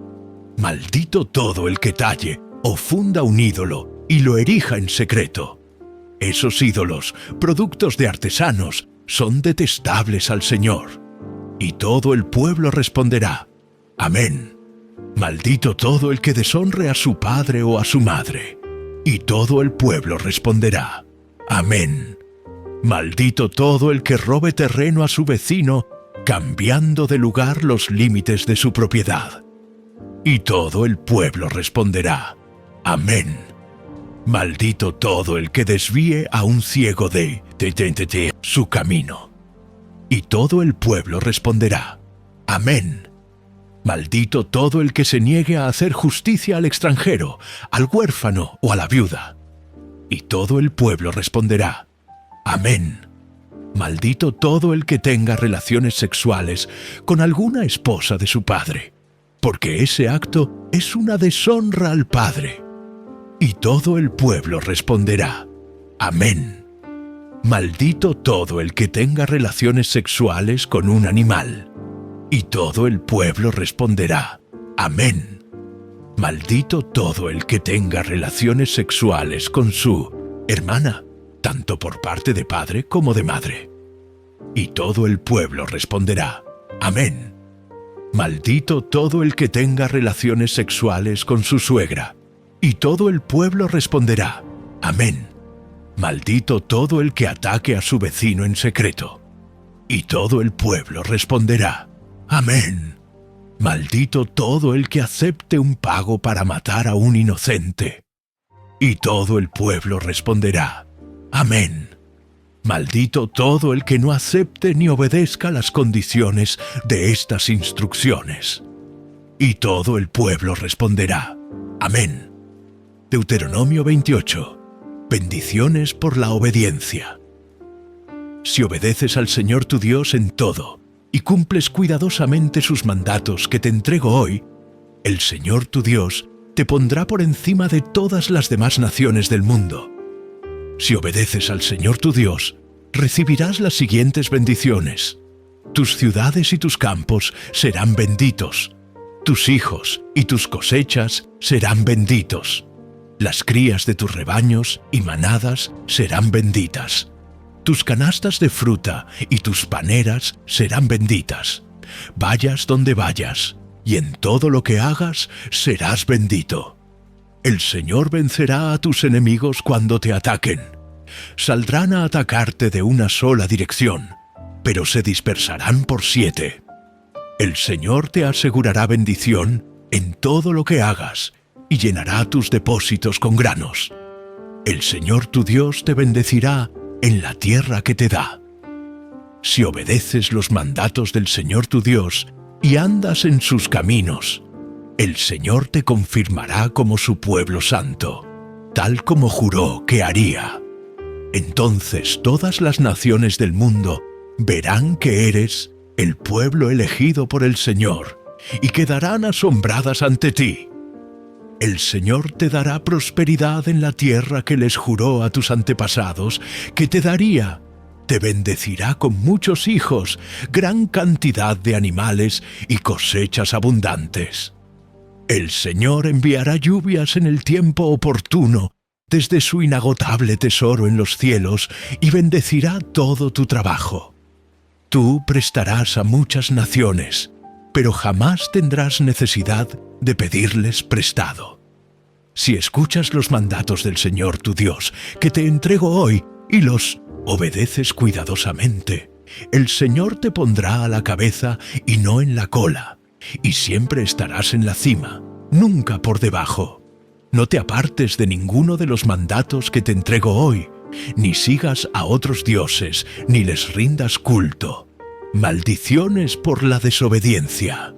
maldito todo el que talle o funda un ídolo y lo erija en secreto. Esos ídolos, productos de artesanos, son detestables al Señor. Y todo el pueblo responderá: amén. Maldito todo el que deshonre a su padre o a su madre. Y todo el pueblo responderá: amén. Maldito todo el que robe terreno a su vecino, cambiando de lugar los límites de su propiedad. Y todo el pueblo responderá: amén. Maldito todo el que desvíe a un ciego de su camino. Y todo el pueblo responderá: amén. Maldito todo el que se niegue a hacer justicia al extranjero, al huérfano o a la viuda. Y todo el pueblo responderá: amén. Maldito todo el que tenga relaciones sexuales con alguna esposa de su padre, porque ese acto es una deshonra al Padre. Y todo el pueblo responderá: amén. Maldito todo el que tenga relaciones sexuales con un animal. Y todo el pueblo responderá: amén. Maldito todo el que tenga relaciones sexuales con su hermana, tanto por parte de padre como de madre. Y todo el pueblo responderá: amén. Maldito todo el que tenga relaciones sexuales con su suegra. Y todo el pueblo responderá: amén. Maldito todo el que ataque a su vecino en secreto. Y todo el pueblo responderá: amén. Maldito todo el que acepte un pago para matar a un inocente. Y todo el pueblo responderá: amén. Maldito todo el que no acepte ni obedezca las condiciones de estas instrucciones. Y todo el pueblo responderá: amén. Deuteronomio 28. Bendiciones por la obediencia. Si obedeces al Señor tu Dios en todo, y cumples cuidadosamente sus mandatos que te entrego hoy, el Señor tu Dios te pondrá por encima de todas las demás naciones del mundo. Si obedeces al Señor tu Dios, recibirás las siguientes bendiciones. Tus ciudades y tus campos serán benditos. Tus hijos y tus cosechas serán benditos. Las crías de tus rebaños y manadas serán benditas. Tus canastas de fruta y tus paneras serán benditas. Vayas donde vayas, y en todo lo que hagas serás bendito. El Señor vencerá a tus enemigos cuando te ataquen. Saldrán a atacarte de una sola dirección, pero se dispersarán por 7. El Señor te asegurará bendición en todo lo que hagas, y llenará tus depósitos con granos. El Señor tu Dios te bendecirá en la tierra que te da. Si obedeces los mandatos del Señor tu Dios y andas en sus caminos, el Señor te confirmará como su pueblo santo, tal como juró que haría. Entonces todas las naciones del mundo verán que eres el pueblo elegido por el Señor y quedarán asombradas ante ti. El Señor te dará prosperidad en la tierra que les juró a tus antepasados que te daría. Te bendecirá con muchos hijos, gran cantidad de animales y cosechas abundantes. El Señor enviará lluvias en el tiempo oportuno desde su inagotable tesoro en los cielos y bendecirá todo tu trabajo. Tú prestarás a muchas naciones, pero jamás tendrás necesidad de pedirles prestado. Si escuchas los mandatos del Señor tu Dios, que te entrego hoy, y los obedeces cuidadosamente, el Señor te pondrá a la cabeza y no en la cola, y siempre estarás en la cima, nunca por debajo. No te apartes de ninguno de los mandatos que te entrego hoy, ni sigas a otros dioses, ni les rindas culto. Maldiciones por la desobediencia.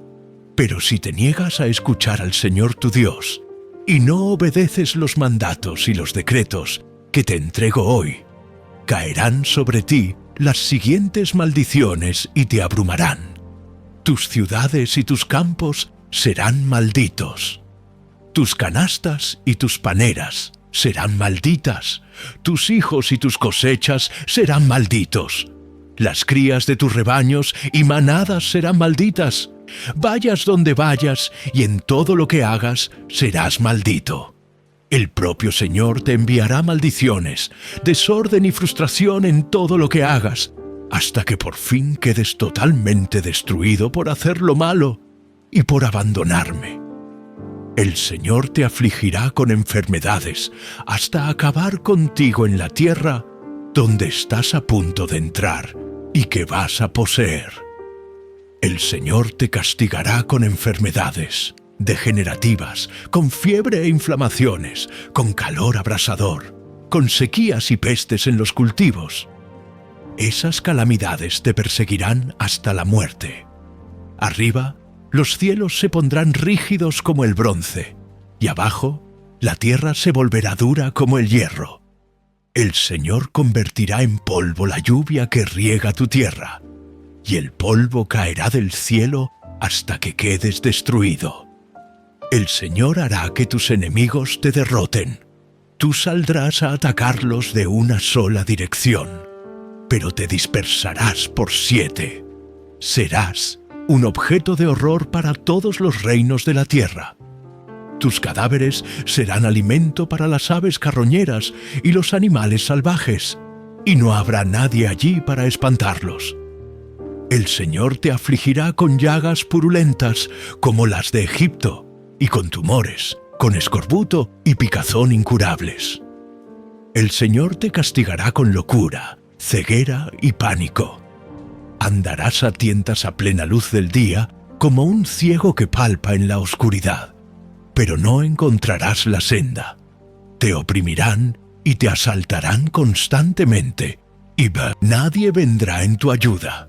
Pero si te niegas a escuchar al Señor tu Dios, y no obedeces los mandatos y los decretos que te entrego hoy, caerán sobre ti las siguientes maldiciones y te abrumarán. Tus ciudades y tus campos serán malditos. Tus canastas y tus paneras serán malditas. Tus hijos y tus cosechas serán malditos. Las crías de tus rebaños y manadas serán malditas. Vayas donde vayas y en todo lo que hagas serás maldito. El propio Señor te enviará maldiciones, desorden y frustración en todo lo que hagas, hasta que por fin quedes totalmente destruido por hacer lo malo y por abandonarme. El Señor te afligirá con enfermedades hasta acabar contigo en la tierra donde estás a punto de entrar y que vas a poseer. El Señor te castigará con enfermedades degenerativas, con fiebre e inflamaciones, con calor abrasador, con sequías y pestes en los cultivos. Esas calamidades te perseguirán hasta la muerte. Arriba, los cielos se pondrán rígidos como el bronce, y abajo, la tierra se volverá dura como el hierro. El Señor convertirá en polvo la lluvia que riega tu tierra, y el polvo caerá del cielo hasta que quedes destruido. El Señor hará que tus enemigos te derroten. Tú saldrás a atacarlos de una sola dirección, pero te dispersarás por 7. Serás un objeto de horror para todos los reinos de la tierra. Tus cadáveres serán alimento para las aves carroñeras y los animales salvajes, y no habrá nadie allí para espantarlos. El Señor te afligirá con llagas purulentas como las de Egipto, y con tumores, con escorbuto y picazón incurables. El Señor te castigará con locura, ceguera y pánico. Andarás a tientas a plena luz del día como un ciego que palpa en la oscuridad, pero no encontrarás la senda. Te oprimirán y te asaltarán constantemente, y nadie vendrá en tu ayuda.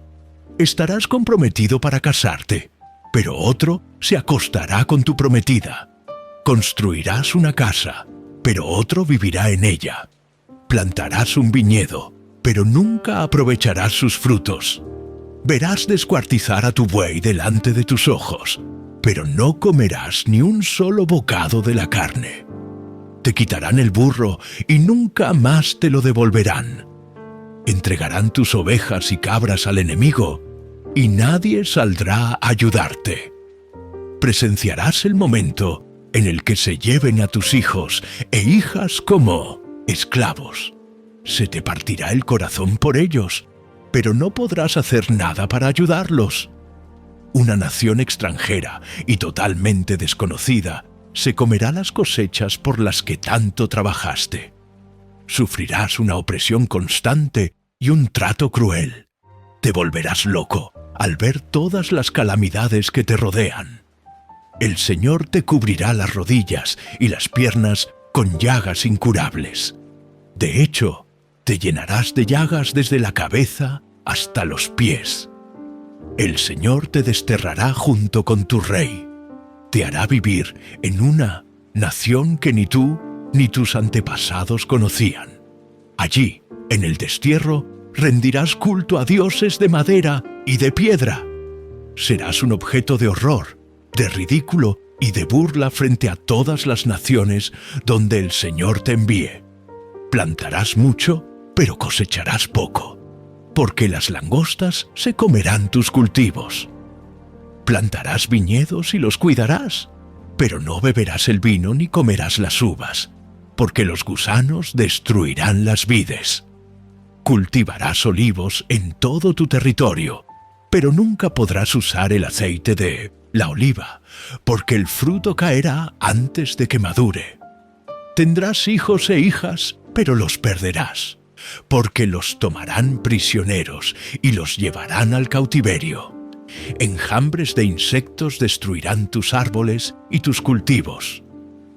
Estarás comprometido para casarte, pero otro se acostará con tu prometida. Construirás una casa, pero otro vivirá en ella. Plantarás un viñedo, pero nunca aprovecharás sus frutos. Verás descuartizar a tu buey delante de tus ojos, pero no comerás ni un solo bocado de la carne. Te quitarán el burro y nunca más te lo devolverán. Entregarán tus ovejas y cabras al enemigo, y nadie saldrá a ayudarte. Presenciarás el momento en el que se lleven a tus hijos e hijas como esclavos. Se te partirá el corazón por ellos, pero no podrás hacer nada para ayudarlos. Una nación extranjera y totalmente desconocida se comerá las cosechas por las que tanto trabajaste. Sufrirás una opresión constante y un trato cruel. Te volverás loco al ver todas las calamidades que te rodean. El Señor te cubrirá las rodillas y las piernas con llagas incurables. De hecho, te llenarás de llagas desde la cabeza hasta los pies. El Señor te desterrará junto con tu rey. Te hará vivir en una nación que ni tú ni tus antepasados conocían. Allí, en el destierro, rendirás culto a dioses de madera y de piedra. Serás un objeto de horror, de ridículo y de burla frente a todas las naciones donde el Señor te envíe. Plantarás mucho, pero cosecharás poco, porque las langostas se comerán tus cultivos. Plantarás viñedos y los cuidarás, pero no beberás el vino ni comerás las uvas, porque los gusanos destruirán las vides. Cultivarás olivos en todo tu territorio, pero nunca podrás usar el aceite de la oliva, porque el fruto caerá antes de que madure. Tendrás hijos e hijas, pero los perderás, porque los tomarán prisioneros y los llevarán al cautiverio. Enjambres de insectos destruirán tus árboles y tus cultivos.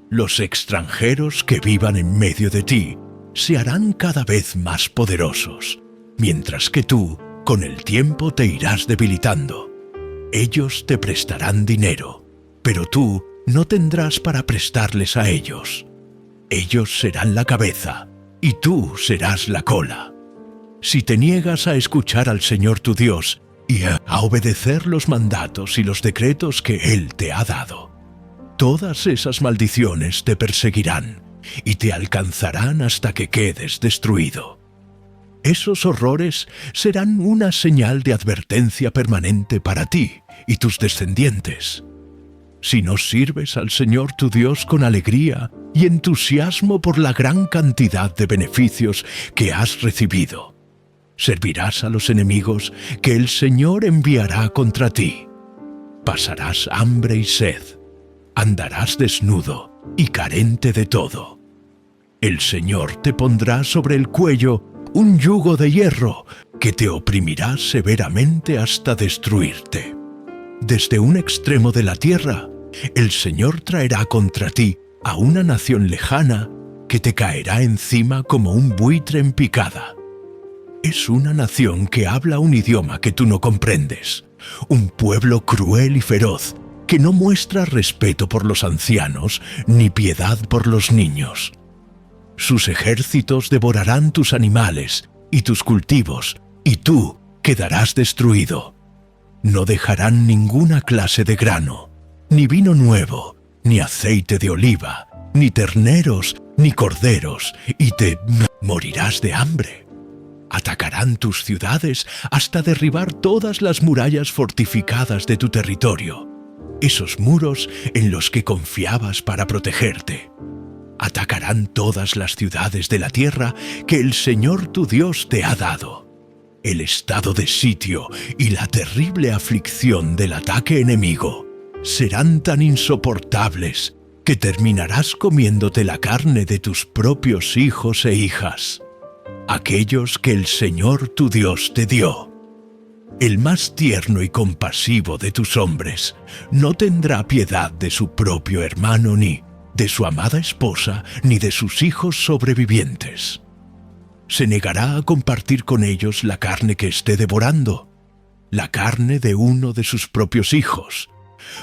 Los extranjeros que vivan en medio de ti se harán cada vez más poderosos, mientras que tú, con el tiempo, te irás debilitando. Ellos te prestarán dinero, pero tú no tendrás para prestarles a ellos. Ellos serán la cabeza, y tú serás la cola. Si te niegas a escuchar al Señor tu Dios y a obedecer los mandatos y los decretos que Él te ha dado, todas esas maldiciones te perseguirán y te alcanzarán hasta que quedes destruido. Esos horrores serán una señal de advertencia permanente para ti y tus descendientes. Si no sirves al Señor tu Dios con alegría y entusiasmo por la gran cantidad de beneficios que has recibido, servirás a los enemigos que el Señor enviará contra ti. Pasarás hambre y sed, andarás desnudo y carente de todo. El Señor te pondrá sobre el cuello un yugo de hierro que te oprimirá severamente hasta destruirte. Desde un extremo de la tierra, el Señor traerá contra ti a una nación lejana que te caerá encima como un buitre en picada. Es una nación que habla un idioma que tú no comprendes, un pueblo cruel y feroz que no muestra respeto por los ancianos ni piedad por los niños. Sus ejércitos devorarán tus animales y tus cultivos, y tú quedarás destruido. No dejarán ninguna clase de grano, ni vino nuevo, ni aceite de oliva, ni terneros, ni corderos, y te morirás de hambre. Atacarán tus ciudades hasta derribar todas las murallas fortificadas de tu territorio, esos muros en los que confiabas para protegerte. Atacarán todas las ciudades de la tierra que el Señor tu Dios te ha dado. El estado de sitio y la terrible aflicción del ataque enemigo serán tan insoportables que terminarás comiéndote la carne de tus propios hijos e hijas, aquellos que el Señor tu Dios te dio. El más tierno y compasivo de tus hombres no tendrá piedad de su propio hermano ni de su amada esposa, ni de sus hijos sobrevivientes. Se negará a compartir con ellos la carne que esté devorando, la carne de uno de sus propios hijos,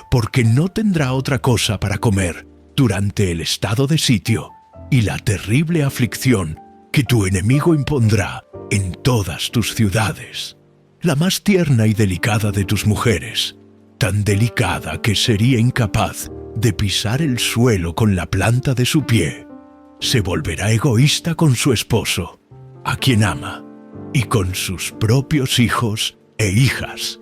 porque no tendrá otra cosa para comer durante el estado de sitio y la terrible aflicción que tu enemigo impondrá en todas tus ciudades. La más tierna y delicada de tus mujeres, tan delicada que sería incapaz de pisar el suelo con la planta de su pie, se volverá egoísta con su esposo, a quien ama, y con sus propios hijos e hijas.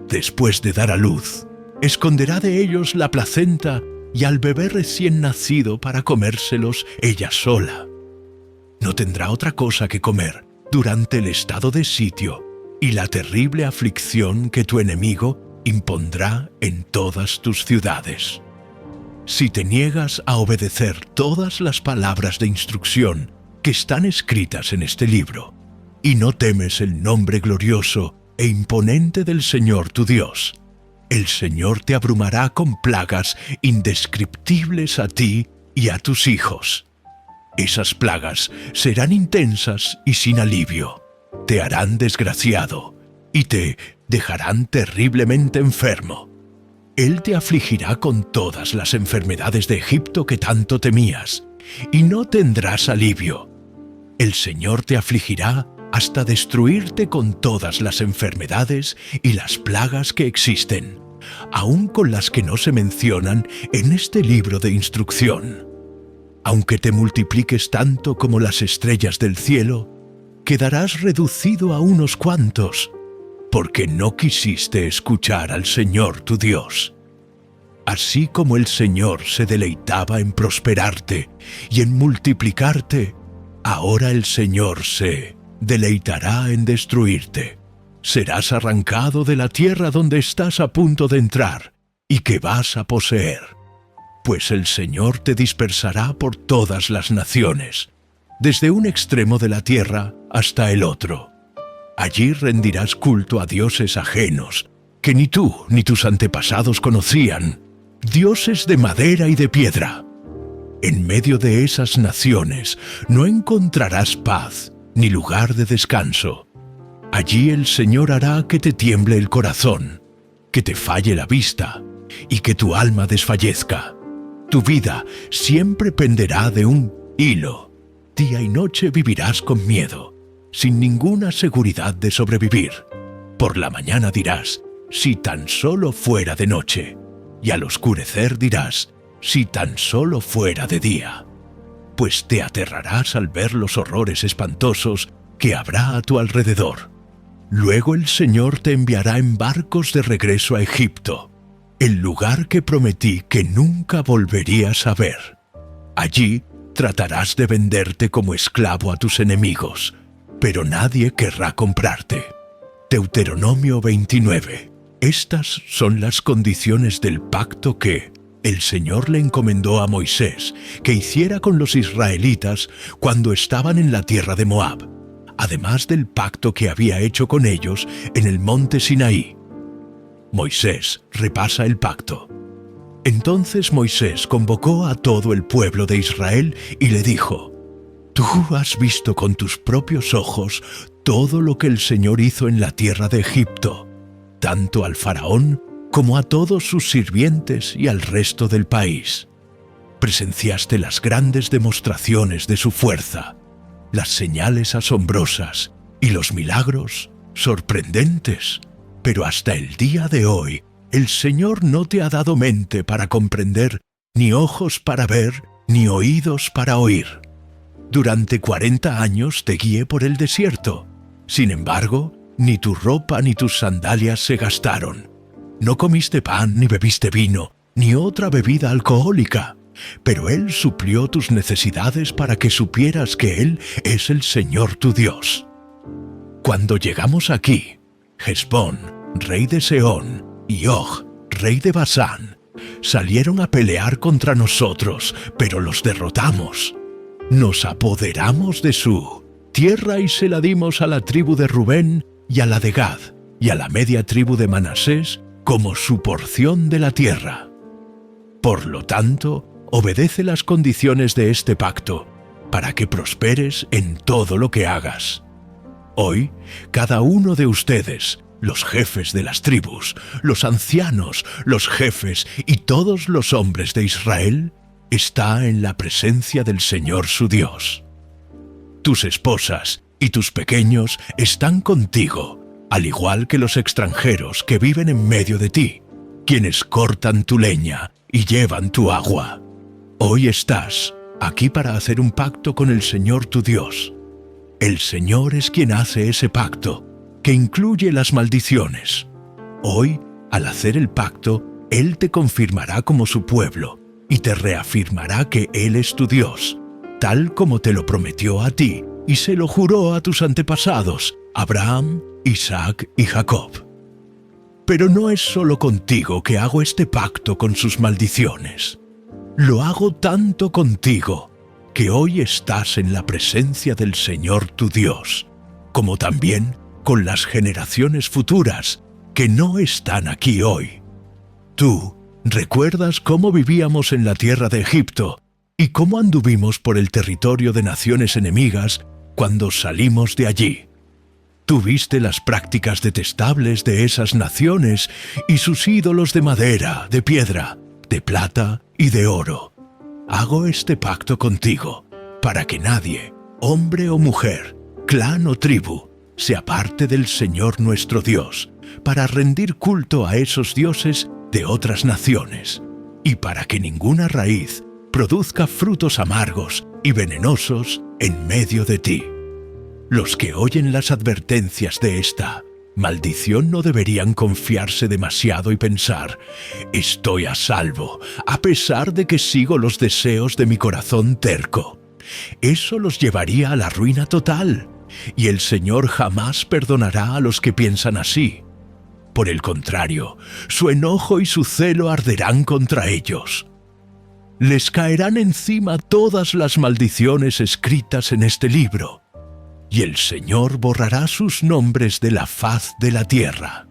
Después de dar a luz, esconderá de ellos la placenta y al bebé recién nacido para comérselos ella sola. No tendrá otra cosa que comer durante el estado de sitio y la terrible aflicción que tu enemigo impondrá en todas tus ciudades. Si te niegas a obedecer todas las palabras de instrucción que están escritas en este libro, y no temes el nombre glorioso e imponente del Señor tu Dios, el Señor te abrumará con plagas indescriptibles a ti y a tus hijos. Esas plagas serán intensas y sin alivio, te harán desgraciado y te dejarán terriblemente enfermo. Él te afligirá con todas las enfermedades de Egipto que tanto temías, y no tendrás alivio. El Señor te afligirá hasta destruirte con todas las enfermedades y las plagas que existen, aun con las que no se mencionan en este libro de instrucción. Aunque te multipliques tanto como las estrellas del cielo, quedarás reducido a unos cuantos, porque no quisiste escuchar al Señor tu Dios. Así como el Señor se deleitaba en prosperarte y en multiplicarte, ahora el Señor se deleitará en destruirte. Serás arrancado de la tierra donde estás a punto de entrar y que vas a poseer, pues el Señor te dispersará por todas las naciones, desde un extremo de la tierra hasta el otro. Allí rendirás culto a dioses ajenos, que ni tú ni tus antepasados conocían, dioses de madera y de piedra. En medio de esas naciones no encontrarás paz ni lugar de descanso. Allí el Señor hará que te tiemble el corazón, que te falle la vista y que tu alma desfallezca. Tu vida siempre penderá de un hilo. Día y noche vivirás con miedo, sin ninguna seguridad de sobrevivir. Por la mañana dirás, si tan solo fuera de noche, y al oscurecer dirás, si tan solo fuera de día. pues te aterrarás al ver los horrores espantosos que habrá a tu alrededor. Luego el Señor te enviará en barcos de regreso a Egipto, el lugar que prometí que nunca volverías a ver. Allí tratarás de venderte como esclavo a tus enemigos, pero nadie querrá comprarte. Deuteronomio 29. Estas son las condiciones del pacto que el Señor le encomendó a Moisés que hiciera con los israelitas cuando estaban en la tierra de Moab, además del pacto que había hecho con ellos en el monte Sinaí. Moisés repasa el pacto. Entonces Moisés convocó a todo el pueblo de Israel y le dijo: «Tú has visto con tus propios ojos todo lo que el Señor hizo en la tierra de Egipto, tanto al faraón como a todos sus sirvientes y al resto del país. Presenciaste las grandes demostraciones de su fuerza, las señales asombrosas y los milagros sorprendentes, pero hasta el día de hoy el Señor no te ha dado mente para comprender, ni ojos para ver, ni oídos para oír. Durante 40 años te guié por el desierto. Sin embargo, ni tu ropa ni tus sandalias se gastaron. No comiste pan, ni bebiste vino, ni otra bebida alcohólica. Pero Él suplió tus necesidades para que supieras que Él es el Señor tu Dios. Cuando llegamos aquí, Hesbón, rey de Sehón, y Og, rey de Basán, salieron a pelear contra nosotros, pero los derrotamos. Nos apoderamos de su tierra y se la dimos a la tribu de Rubén y a la de Gad y a la media tribu de Manasés como su porción de la tierra. Por lo tanto, obedece las condiciones de este pacto, para que prosperes en todo lo que hagas. Hoy, cada uno de ustedes, los jefes de las tribus, los ancianos, los jefes y todos los hombres de Israel, está en la presencia del Señor su Dios. Tus esposas y tus pequeños están contigo, al igual que los extranjeros que viven en medio de ti, quienes cortan tu leña y llevan tu agua. Hoy estás aquí para hacer un pacto con el Señor tu Dios. El Señor es quien hace ese pacto, que incluye las maldiciones. Hoy, al hacer el pacto, Él te confirmará como su pueblo y te reafirmará que Él es tu Dios, tal como te lo prometió a ti y se lo juró a tus antepasados, Abraham, Isaac y Jacob. Pero no es solo contigo que hago este pacto con sus maldiciones. Lo hago tanto contigo, que hoy estás en la presencia del Señor tu Dios, como también con las generaciones futuras que no están aquí hoy. Tú recuerdas cómo vivíamos en la tierra de Egipto y cómo anduvimos por el territorio de naciones enemigas cuando salimos de allí. Tú viste las prácticas detestables de esas naciones y sus ídolos de madera, de piedra, de plata y de oro. Hago este pacto contigo para que nadie, hombre o mujer, clan o tribu, se aparte del Señor nuestro Dios, para rendir culto a esos dioses de otras naciones, y para que ninguna raíz produzca frutos amargos y venenosos en medio de ti. Los que oyen las advertencias de esta maldición no deberían confiarse demasiado y pensar: estoy a salvo, a pesar de que sigo los deseos de mi corazón terco. Eso los llevaría a la ruina total, y el Señor jamás perdonará a los que piensan así. Por el contrario, su enojo y su celo arderán contra ellos. Les caerán encima todas las maldiciones escritas en este libro, y el Señor borrará sus nombres de la faz de la tierra.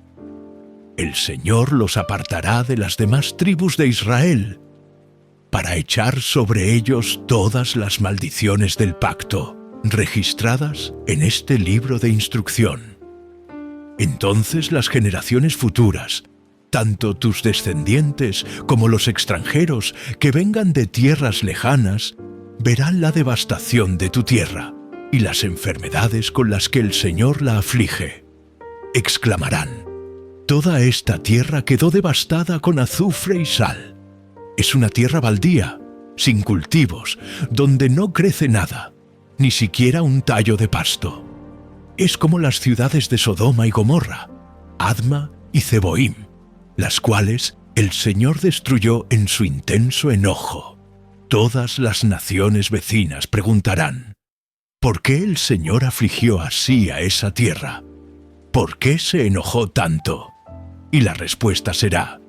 El Señor los apartará de las demás tribus de Israel, para echar sobre ellos todas las maldiciones del pacto, registradas en este libro de instrucción. Entonces las generaciones futuras, tanto tus descendientes como los extranjeros que vengan de tierras lejanas, verán la devastación de tu tierra y las enfermedades con las que el Señor la aflige. Exclamarán: toda esta tierra quedó devastada con azufre y sal. Es una tierra baldía, sin cultivos, donde no crece nada, ni siquiera un tallo de pasto. Es como las ciudades de Sodoma y Gomorra, Adma y Zeboim, las cuales el Señor destruyó en su intenso enojo. Todas las naciones vecinas preguntarán: ¿por qué el Señor afligió así a esa tierra? ¿Por qué se enojó tanto? Y la respuesta será: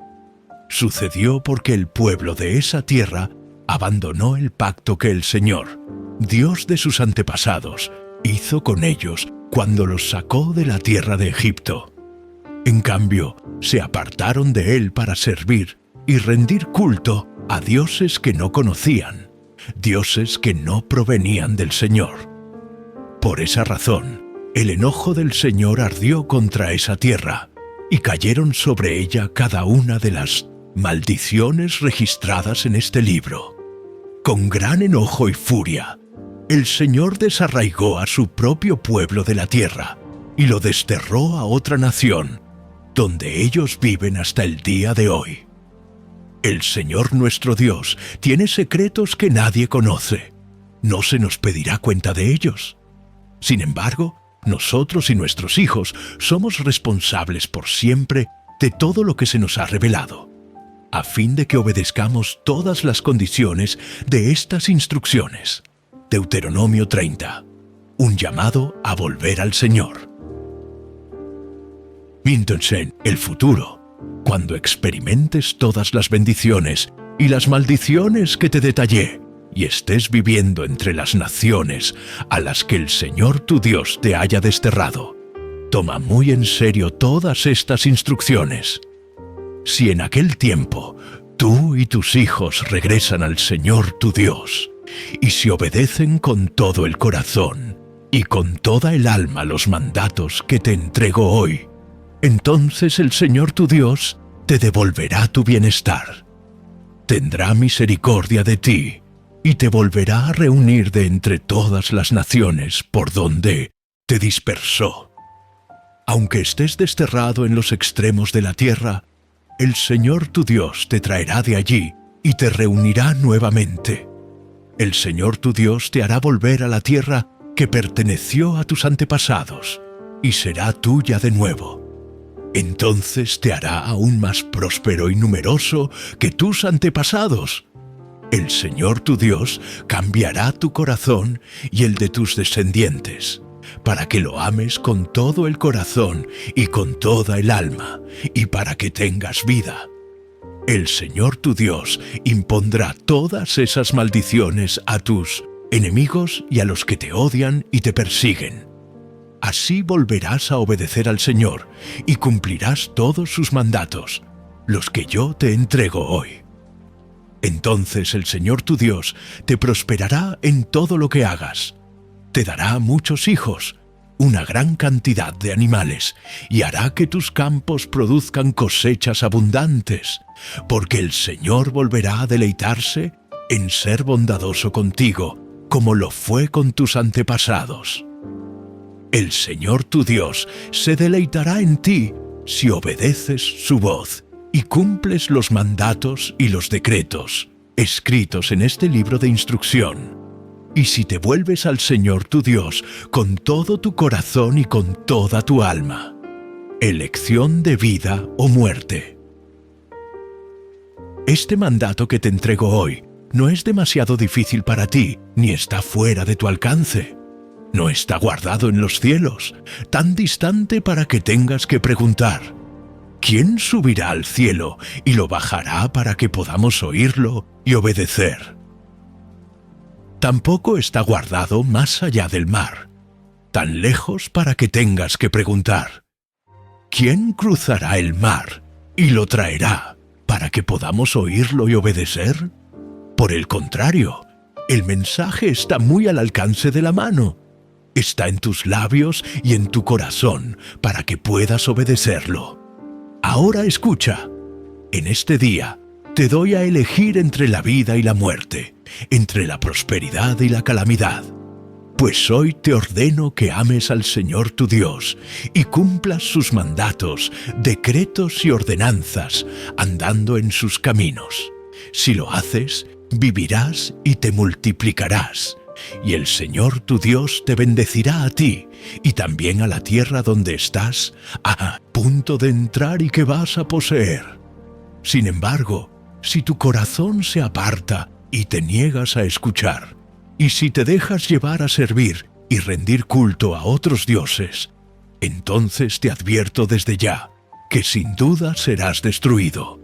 sucedió porque el pueblo de esa tierra abandonó el pacto que el Señor, Dios de sus antepasados, hizo con ellos cuando los sacó de la tierra de Egipto. En cambio, se apartaron de él para servir y rendir culto a dioses que no conocían, dioses que no provenían del Señor. Por esa razón, el enojo del Señor ardió contra esa tierra, y cayeron sobre ella cada una de las maldiciones registradas en este libro. Con gran enojo y furia, el Señor desarraigó a su propio pueblo de la tierra y lo desterró a otra nación, donde ellos viven hasta el día de hoy. El Señor nuestro Dios tiene secretos que nadie conoce. No se nos pedirá cuenta de ellos. Sin embargo, nosotros y nuestros hijos somos responsables por siempre de todo lo que se nos ha revelado, a fin de que obedezcamos todas las condiciones de estas instrucciones. Deuteronomio 30. Un llamado a volver al Señor. Entonces, el futuro, cuando experimentes todas las bendiciones y las maldiciones que te detallé, y estés viviendo entre las naciones a las que el Señor tu Dios te haya desterrado, toma muy en serio todas estas instrucciones. Si en aquel tiempo tú y tus hijos regresan al Señor tu Dios, y si obedecen con todo el corazón y con toda el alma los mandatos que te entrego hoy, entonces el Señor tu Dios te devolverá tu bienestar. Tendrá misericordia de ti y te volverá a reunir de entre todas las naciones por donde te dispersó. Aunque estés desterrado en los extremos de la tierra, el Señor tu Dios te traerá de allí y te reunirá nuevamente. El Señor tu Dios te hará volver a la tierra que perteneció a tus antepasados y será tuya de nuevo. Entonces te hará aún más próspero y numeroso que tus antepasados. El Señor tu Dios cambiará tu corazón y el de tus descendientes, para que lo ames con todo el corazón y con toda el alma, y para que tengas vida. El Señor tu Dios impondrá todas esas maldiciones a tus enemigos y a los que te odian y te persiguen. Así volverás a obedecer al Señor y cumplirás todos sus mandatos, los que yo te entrego hoy. Entonces el Señor tu Dios te prosperará en todo lo que hagas. Te dará muchos hijos, una gran cantidad de animales, y hará que tus campos produzcan cosechas abundantes, porque el Señor volverá a deleitarse en ser bondadoso contigo, como lo fue con tus antepasados. El Señor tu Dios se deleitará en ti si obedeces su voz y cumples los mandatos y los decretos escritos en este libro de instrucción. Y si te vuelves al Señor tu Dios con todo tu corazón y con toda tu alma. Elección de vida o muerte. Este mandato que te entrego hoy no es demasiado difícil para ti, ni está fuera de tu alcance. No está guardado en los cielos, tan distante para que tengas que preguntar: ¿quién subirá al cielo y lo bajará para que podamos oírlo y obedecer? Tampoco está guardado más allá del mar, tan lejos para que tengas que preguntar: ¿quién cruzará el mar y lo traerá para que podamos oírlo y obedecer? Por el contrario, el mensaje está muy al alcance de la mano. Está en tus labios y en tu corazón para que puedas obedecerlo. Ahora escucha. En este día te doy a elegir entre la vida y la muerte, entre la prosperidad y la calamidad. Pues hoy te ordeno que ames al Señor tu Dios y cumplas sus mandatos, decretos y ordenanzas, andando en sus caminos. Si lo haces, vivirás y te multiplicarás, y el Señor tu Dios te bendecirá a ti y también a la tierra donde estás a punto de entrar y que vas a poseer. Sin embargo, si tu corazón se aparta y te niegas a escuchar, y si te dejas llevar a servir y rendir culto a otros dioses, entonces te advierto desde ya que sin duda serás destruido.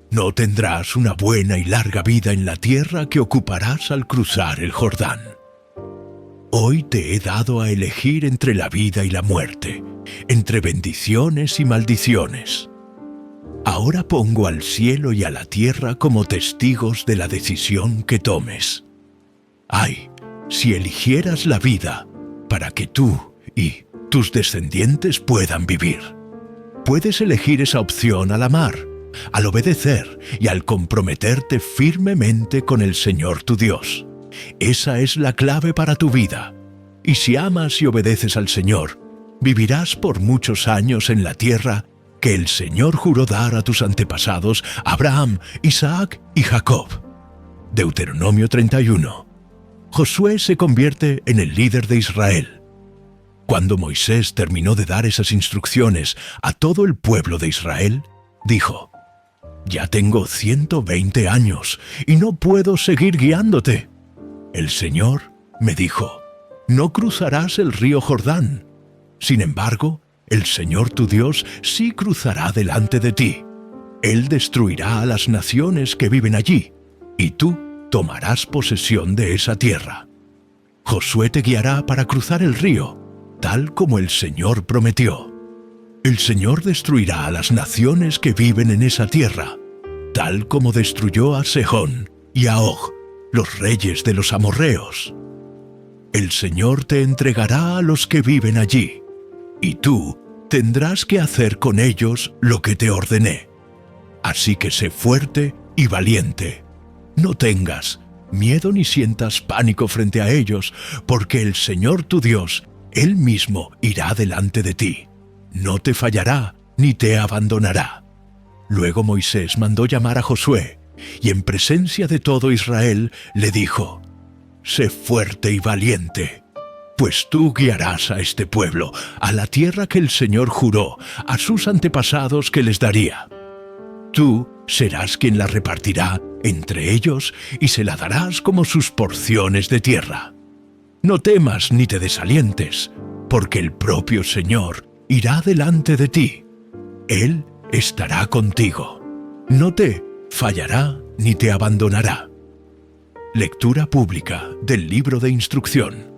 No tendrás una buena y larga vida en la tierra que ocuparás al cruzar el Jordán. Hoy te he dado a elegir entre la vida y la muerte, entre bendiciones y maldiciones. Ahora pongo al cielo y a la tierra como testigos de la decisión que tomes. Ay, si eligieras la vida para que tú y tus descendientes puedan vivir. Puedes elegir esa opción al amar, al obedecer y al comprometerte firmemente con el Señor tu Dios. Esa es la clave para tu vida. Y si amas y obedeces al Señor, vivirás por muchos años en la tierra que el Señor juró dar a tus antepasados Abraham, Isaac y Jacob. Deuteronomio 31. Josué se convierte en el líder de Israel. Cuando Moisés terminó de dar esas instrucciones a todo el pueblo de Israel, dijo: «Ya tengo 120 años y no puedo seguir guiándote». El Señor me dijo: «No cruzarás el río Jordán. Sin embargo, el Señor tu Dios sí cruzará delante de ti. Él destruirá a las naciones que viven allí, y tú tomarás posesión de esa tierra. Josué te guiará para cruzar el río, tal como el Señor prometió. El Señor destruirá a las naciones que viven en esa tierra, tal como destruyó a Sehón y a Og, los reyes de los amorreos. El Señor te entregará a los que viven allí, y tú tendrás que hacer con ellos lo que te ordené. Así que sé fuerte y valiente. No tengas miedo ni sientas pánico frente a ellos, porque el Señor tu Dios, Él mismo irá delante de ti. No te fallará ni te abandonará». Luego Moisés mandó llamar a Josué, y en presencia de todo Israel le dijo: «Sé fuerte y valiente, pues tú guiarás a este pueblo a la tierra que el Señor juró a sus antepasados que les daría. Tú serás quien la repartirá entre ellos y se la darás como sus porciones de tierra. No temas ni te desalientes, porque el propio Señor irá delante de ti. Él estará contigo. No te fallará ni te abandonará». Lectura pública del libro de instrucción.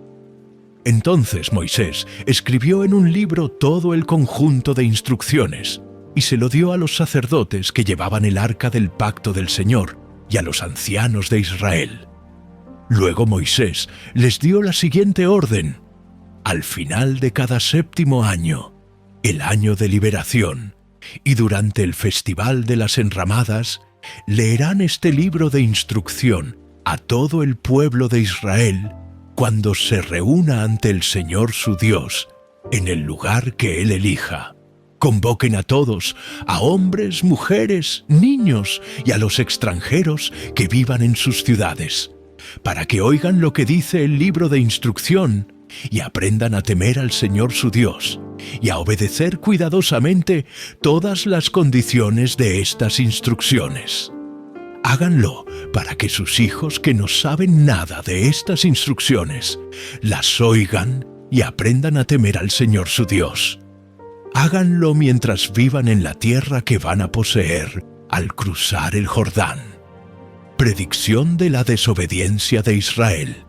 Entonces Moisés escribió en un libro todo el conjunto de instrucciones y se lo dio a los sacerdotes que llevaban el arca del pacto del Señor y a los ancianos de Israel. Luego Moisés les dio la siguiente orden: al final de cada 7º año, el año de liberación, y durante el festival de las enramadas, leerán este libro de instrucción a todo el pueblo de Israel cuando se reúna ante el Señor su Dios en el lugar que Él elija. Convoquen a todos, a hombres, mujeres, niños y a los extranjeros que vivan en sus ciudades, para que oigan lo que dice el libro de instrucción y aprendan a temer al Señor su Dios y a obedecer cuidadosamente todas las condiciones de estas instrucciones. Háganlo para que sus hijos que no saben nada de estas instrucciones las oigan y aprendan a temer al Señor su Dios. Háganlo mientras vivan en la tierra que van a poseer al cruzar el Jordán. Predicción de la desobediencia de Israel.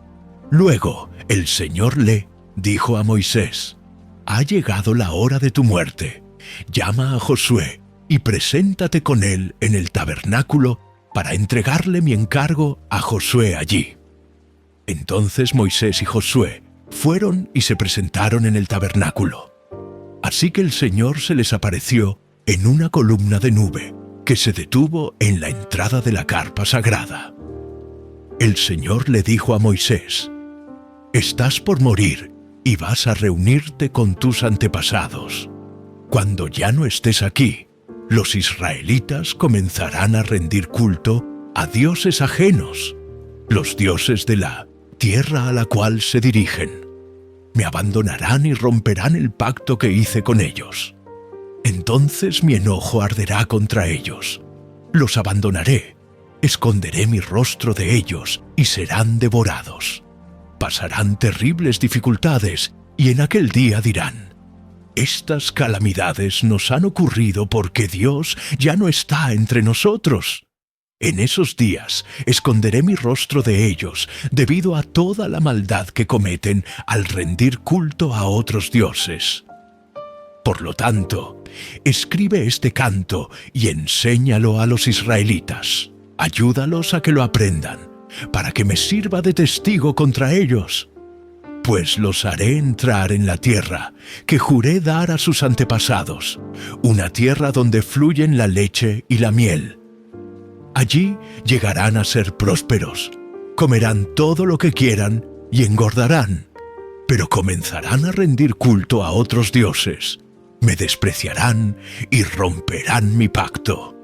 Luego el Señor le dijo a Moisés: «Ha llegado la hora de tu muerte. Llama a Josué y preséntate con él en el tabernáculo para entregarle mi encargo a Josué allí». Entonces Moisés y Josué fueron y se presentaron en el tabernáculo. Así que el Señor se les apareció en una columna de nube que se detuvo en la entrada de la carpa sagrada. El Señor le dijo a Moisés: «Estás por morir y vas a reunirte con tus antepasados. Cuando ya no estés aquí, los israelitas comenzarán a rendir culto a dioses ajenos los dioses de la tierra a la cual se dirigen. Me abandonarán y romperán el pacto que hice con ellos. Entonces mi enojo arderá contra ellos. Los abandonaré, esconderé mi rostro de ellos y serán devorados. Pasarán terribles dificultades y en aquel día dirán: estas calamidades nos han ocurrido porque Dios ya no está entre nosotros. En esos días esconderé mi rostro de ellos debido a toda la maldad que cometen al rendir culto a otros dioses. Por lo tanto, escribe este canto y enséñalo a los israelitas. Ayúdalos a que lo aprendan, para que me sirva de testigo contra ellos. Pues los haré entrar en la tierra que juré dar a sus antepasados, una tierra donde fluyen la leche y la miel. Allí llegarán a ser prósperos, comerán todo lo que quieran y engordarán, pero comenzarán a rendir culto a otros dioses, me despreciarán y romperán mi pacto.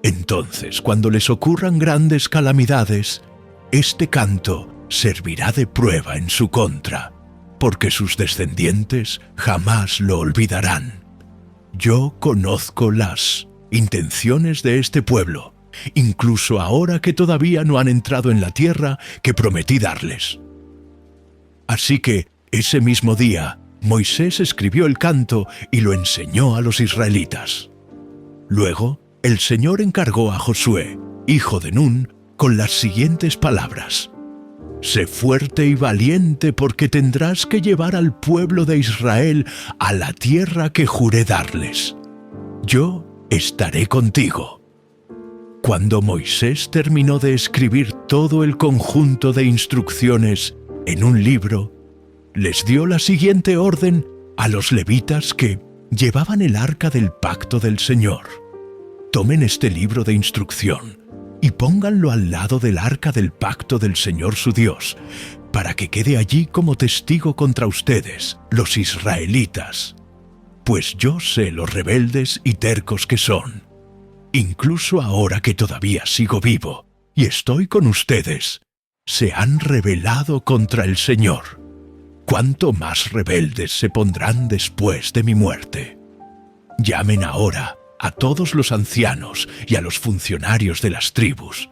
Entonces, cuando les ocurran grandes calamidades, este canto servirá de prueba en su contra, porque sus descendientes jamás lo olvidarán. Yo conozco las intenciones de este pueblo, incluso ahora que todavía no han entrado en la tierra que prometí darles. Así que, ese mismo día, Moisés escribió el canto y lo enseñó a los israelitas. Luego, el Señor encargó a Josué, hijo de Nun, con las siguientes palabras: sé fuerte y valiente porque tendrás que llevar al pueblo de Israel a la tierra que juré darles. Yo estaré contigo. Cuando Moisés terminó de escribir todo el conjunto de instrucciones en un libro, les dio la siguiente orden a los levitas que llevaban el arca del pacto del Señor: tomen este libro de instrucción y pónganlo al lado del arca del pacto del Señor su Dios, para que quede allí como testigo contra ustedes, los israelitas. Pues yo sé los rebeldes y tercos que son. Incluso ahora que todavía sigo vivo y estoy con ustedes, se han rebelado contra el Señor. ¿Cuánto más rebeldes se pondrán después de mi muerte? Llamen ahora a todos los ancianos y a los funcionarios de las tribus,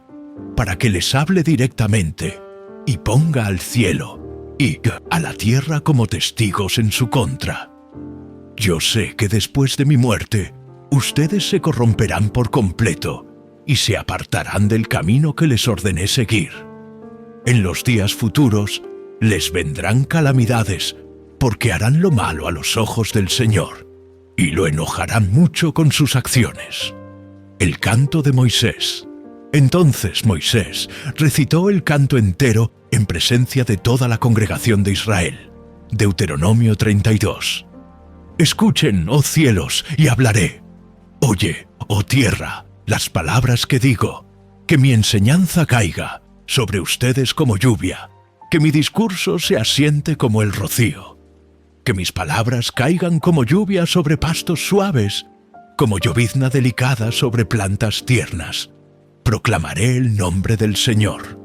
para que les hable directamente y ponga al cielo y a la tierra como testigos en su contra. Yo sé que después de mi muerte, ustedes se corromperán por completo y se apartarán del camino que les ordené seguir. En los días futuros les vendrán calamidades porque harán lo malo a los ojos del Señor y lo enojarán mucho con sus acciones. El canto de Moisés. Entonces Moisés recitó el canto entero en presencia de toda la congregación de Israel. Deuteronomio 32. Escuchen, oh cielos, y hablaré. Oye, oh tierra, las palabras que digo, que mi enseñanza caiga sobre ustedes como lluvia, que mi discurso se asiente como el rocío, que mis palabras caigan como lluvia sobre pastos suaves, como llovizna delicada sobre plantas tiernas. Proclamaré el nombre del Señor.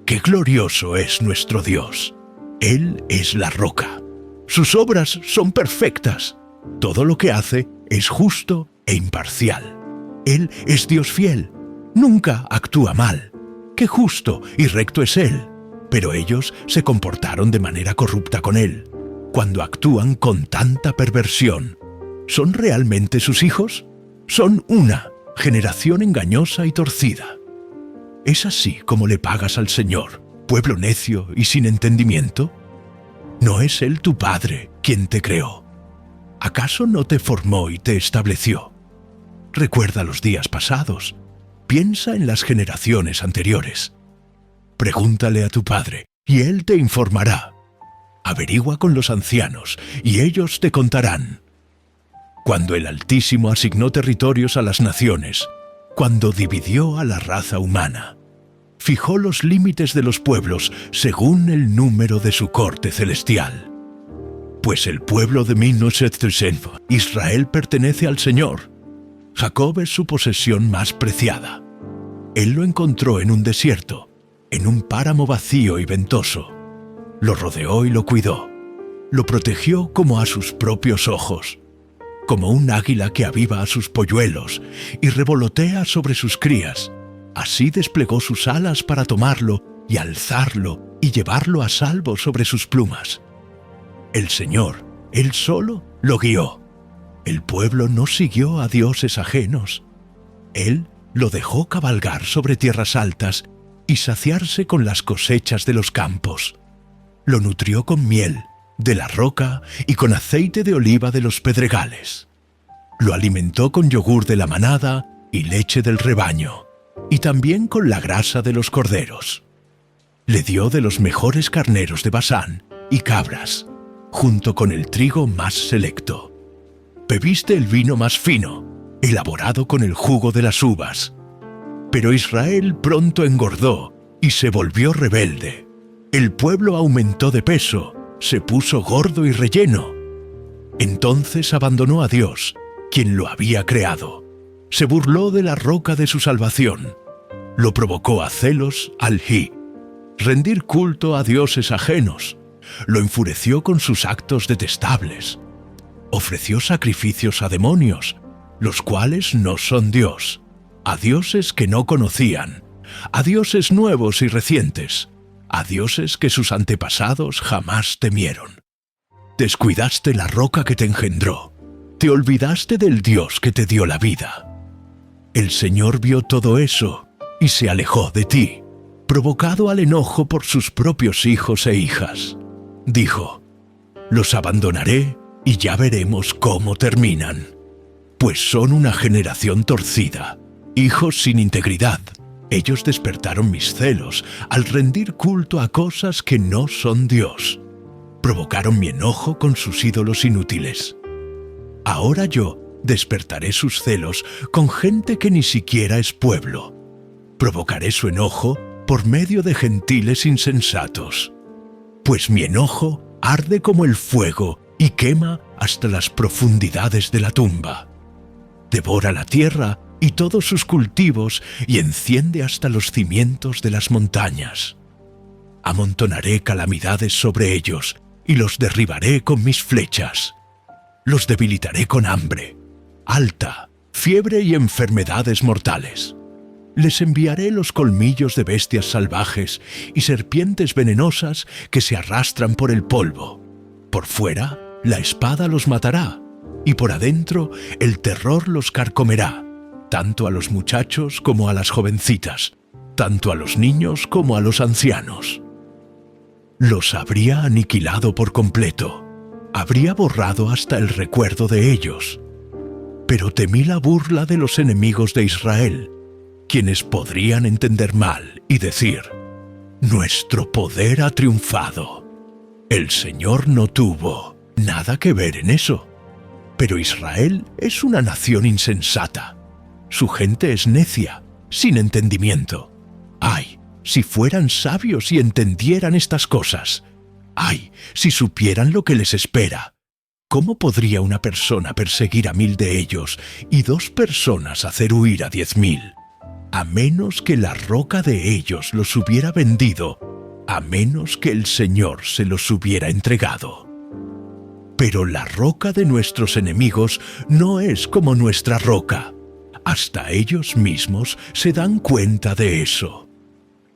¡Qué glorioso es nuestro Dios! Él es la roca. Sus obras son perfectas. Todo lo que hace es justo e imparcial. Él es Dios fiel. Nunca actúa mal. ¡Qué justo y recto es Él! Pero ellos se comportaron de manera corrupta con Él, cuando actúan con tanta perversión. ¿Son realmente sus hijos? Son una generación engañosa y torcida. ¿Es así como le pagas al Señor, pueblo necio y sin entendimiento? ¿No es Él tu Padre quien te creó? ¿Acaso no te formó y te estableció? Recuerda los días pasados. Piensa en las generaciones anteriores. Pregúntale a tu padre, y él te informará. Averigua con los ancianos, y ellos te contarán. Cuando el Altísimo asignó territorios a las naciones, cuando dividió a la raza humana, fijó los límites de los pueblos según el número de su corte celestial. Pues el pueblo de Israel pertenece al Señor. Jacob es su posesión más preciada. Él lo encontró en un desierto, en un páramo vacío y ventoso. Lo rodeó y lo cuidó. Lo protegió como a sus propios ojos, como un águila que aviva a sus polluelos y revolotea sobre sus crías. Así desplegó sus alas para tomarlo y alzarlo y llevarlo a salvo sobre sus plumas. El Señor, Él solo, lo guió. El pueblo no siguió a dioses ajenos. Él lo dejó cabalgar sobre tierras altas y saciarse con las cosechas de los campos. Lo nutrió con miel de la roca y con aceite de oliva de los pedregales. Lo alimentó con yogur de la manada y leche del rebaño, y también con la grasa de los corderos. Le dio de los mejores carneros de Basán y cabras, junto con el trigo más selecto. Bebiste el vino más fino, elaborado con el jugo de las uvas. Pero Israel pronto engordó y se volvió rebelde. El pueblo aumentó de peso, se puso gordo y relleno. Entonces abandonó a Dios, quien lo había creado. Se burló de la roca de su salvación. Lo provocó a celos al-Hi, rendir culto a dioses ajenos. Lo enfureció con sus actos detestables. Ofreció sacrificios a demonios, los cuales no son Dios, a dioses que no conocían, a dioses nuevos y recientes, a dioses que sus antepasados jamás temieron. Descuidaste la roca que te engendró, te olvidaste del Dios que te dio la vida. El Señor vio todo eso y se alejó de ti, provocado al enojo por sus propios hijos e hijas. Dijo: los abandonaré y ya veremos cómo terminan, pues son una generación torcida, hijos sin integridad. Ellos despertaron mis celos al rendir culto a cosas que no son Dios. Provocaron mi enojo con sus ídolos inútiles. Ahora yo despertaré sus celos con gente que ni siquiera es pueblo. Provocaré su enojo por medio de gentiles insensatos. Pues mi enojo arde como el fuego y quema hasta las profundidades de la tumba. Devora la tierra y todos sus cultivos y enciende hasta los cimientos de las montañas. Amontonaré calamidades sobre ellos y los derribaré con mis flechas. Los debilitaré con hambre, alta, fiebre y enfermedades mortales. Les enviaré los colmillos de bestias salvajes y serpientes venenosas que se arrastran por el polvo. Por fuera, la espada los matará, y por adentro el terror los carcomerá, tanto a los muchachos como a las jovencitas, tanto a los niños como a los ancianos. Los habría aniquilado por completo, habría borrado hasta el recuerdo de ellos. Pero temí la burla de los enemigos de Israel, quienes podrían entender mal y decir: nuestro poder ha triunfado. El Señor no tuvo nada que ver en eso. Pero Israel es una nación insensata. Su gente es necia, sin entendimiento. ¡Ay, si fueran sabios y entendieran estas cosas! ¡Ay, si supieran lo que les espera! ¿Cómo podría una persona perseguir a 1000 de ellos y 2 personas hacer huir a 10.000? A menos que la roca de ellos los hubiera vendido, a menos que el Señor se los hubiera entregado. Pero la roca de nuestros enemigos no es como nuestra roca. Hasta ellos mismos se dan cuenta de eso.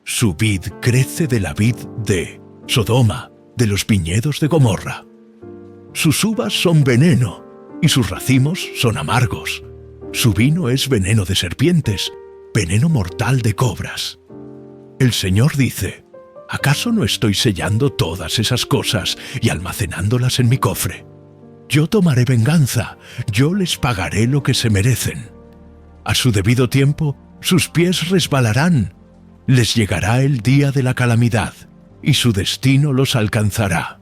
Su vid crece de la vid de Sodoma, de los viñedos de Gomorra. Sus uvas son veneno y sus racimos son amargos. Su vino es veneno de serpientes, veneno mortal de cobras. El Señor dice: ¿acaso no estoy sellando todas esas cosas y almacenándolas en mi cofre? Yo tomaré venganza, yo les pagaré lo que se merecen. A su debido tiempo, sus pies resbalarán. Les llegará el día de la calamidad, y su destino los alcanzará.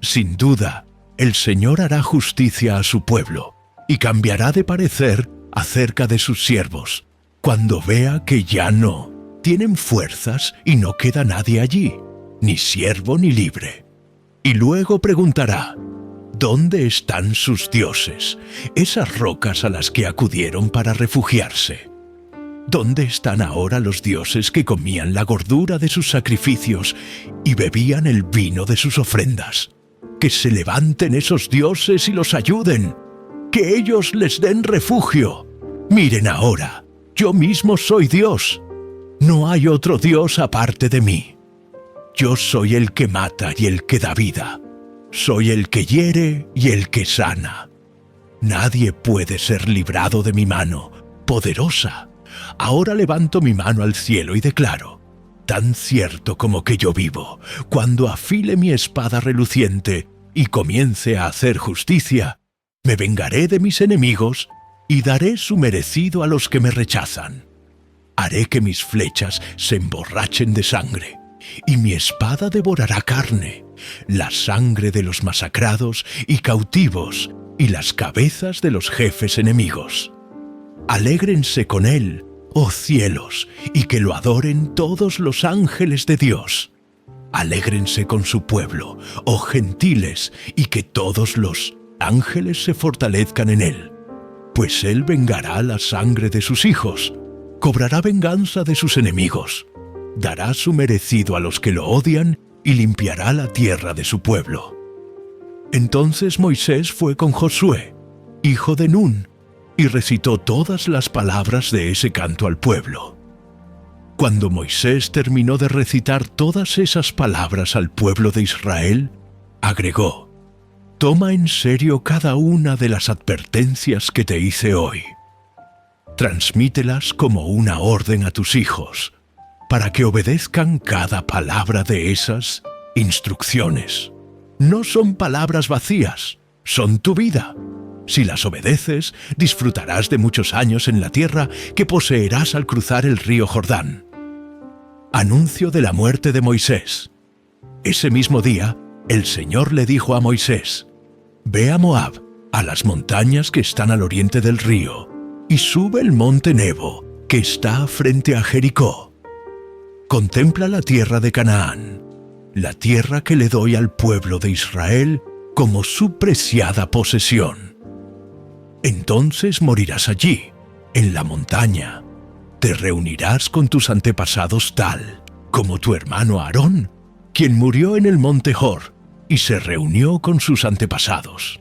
Sin duda, el Señor hará justicia a su pueblo, y cambiará de parecer acerca de sus siervos, cuando vea que ya no tienen fuerzas y no queda nadie allí, ni siervo ni libre. Y luego preguntará: ¿dónde están sus dioses, esas rocas a las que acudieron para refugiarse? ¿Dónde están ahora los dioses que comían la gordura de sus sacrificios y bebían el vino de sus ofrendas? Que se levanten esos dioses y los ayuden. Que ellos les den refugio. Miren ahora, yo mismo soy Dios. No hay otro Dios aparte de mí. Yo soy el que mata y el que da vida. Soy el que hiere y el que sana. Nadie puede ser librado de mi mano, poderosa. Ahora levanto mi mano al cielo y declaro, tan cierto como que yo vivo, cuando afile mi espada reluciente y comience a hacer justicia, me vengaré de mis enemigos y daré su merecido a los que me rechazan. Haré que mis flechas se emborrachen de sangre, y mi espada devorará carne, la sangre de los masacrados y cautivos, y las cabezas de los jefes enemigos. Alégrense con él, oh cielos, y que lo adoren todos los ángeles de Dios. Alégrense con su pueblo, oh gentiles, y que todos los ángeles se fortalezcan en él. Pues él vengará la sangre de sus hijos, cobrará venganza de sus enemigos, dará su merecido a los que lo odian y limpiará la tierra de su pueblo. Entonces Moisés fue con Josué, hijo de Nun, y recitó todas las palabras de ese canto al pueblo. Cuando Moisés terminó de recitar todas esas palabras al pueblo de Israel, agregó, «Toma en serio cada una de las advertencias que te hice hoy. Transmítelas como una orden a tus hijos, para que obedezcan cada palabra de esas instrucciones. No son palabras vacías, son tu vida. Si las obedeces, disfrutarás de muchos años en la tierra que poseerás al cruzar el río Jordán». Anuncio de la muerte de Moisés. Ese mismo día, el Señor le dijo a Moisés, «Ve a Moab, a las montañas que están al oriente del río, y sube el monte Nebo, que está frente a Jericó. Contempla la tierra de Canaán, la tierra que le doy al pueblo de Israel como su preciada posesión. Entonces morirás allí, en la montaña. Te reunirás con tus antepasados tal como tu hermano Aarón, quien murió en el monte Hor y se reunió con sus antepasados.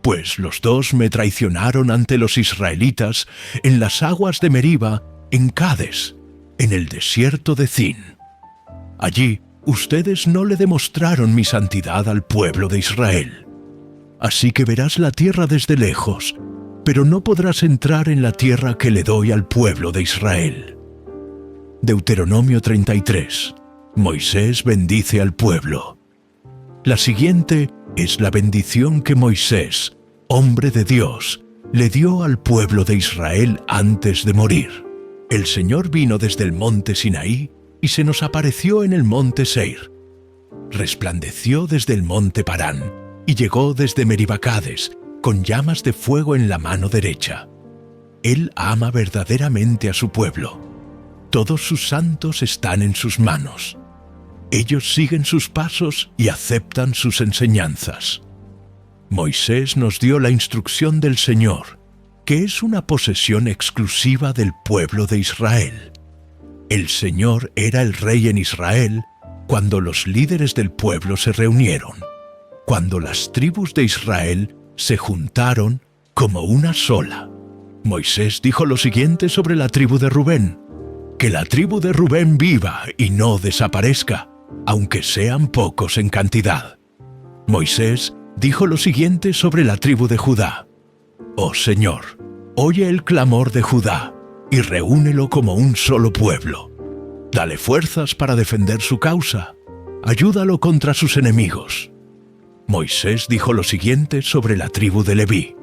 Pues los dos me traicionaron ante los israelitas en las aguas de Meriba, en Cades, en el desierto de Zin. Allí ustedes no le demostraron mi santidad al pueblo de Israel. Así que verás la tierra desde lejos, pero no podrás entrar en la tierra que le doy al pueblo de Israel». Deuteronomio 33. Moisés bendice al pueblo. La siguiente es la bendición que Moisés, hombre de Dios, le dio al pueblo de Israel antes de morir. El Señor vino desde el monte Sinaí y se nos apareció en el monte Seir. Resplandeció desde el monte Parán y llegó desde Meribacades, con llamas de fuego en la mano derecha. Él ama verdaderamente a su pueblo. Todos sus santos están en sus manos. Ellos siguen sus pasos y aceptan sus enseñanzas. Moisés nos dio la instrucción del Señor, que es una posesión exclusiva del pueblo de Israel. El Señor era el rey en Israel cuando los líderes del pueblo se reunieron, cuando las tribus de Israel se juntaron como una sola. Moisés dijo lo siguiente sobre la tribu de Rubén: «Que la tribu de Rubén viva y no desaparezca, aunque sean pocos en cantidad». Moisés dijo lo siguiente sobre la tribu de Judá: «Oh Señor, oye el clamor de Judá y reúnelo como un solo pueblo. Dale fuerzas para defender su causa, ayúdalo contra sus enemigos». Moisés dijo lo siguiente sobre la tribu de Leví: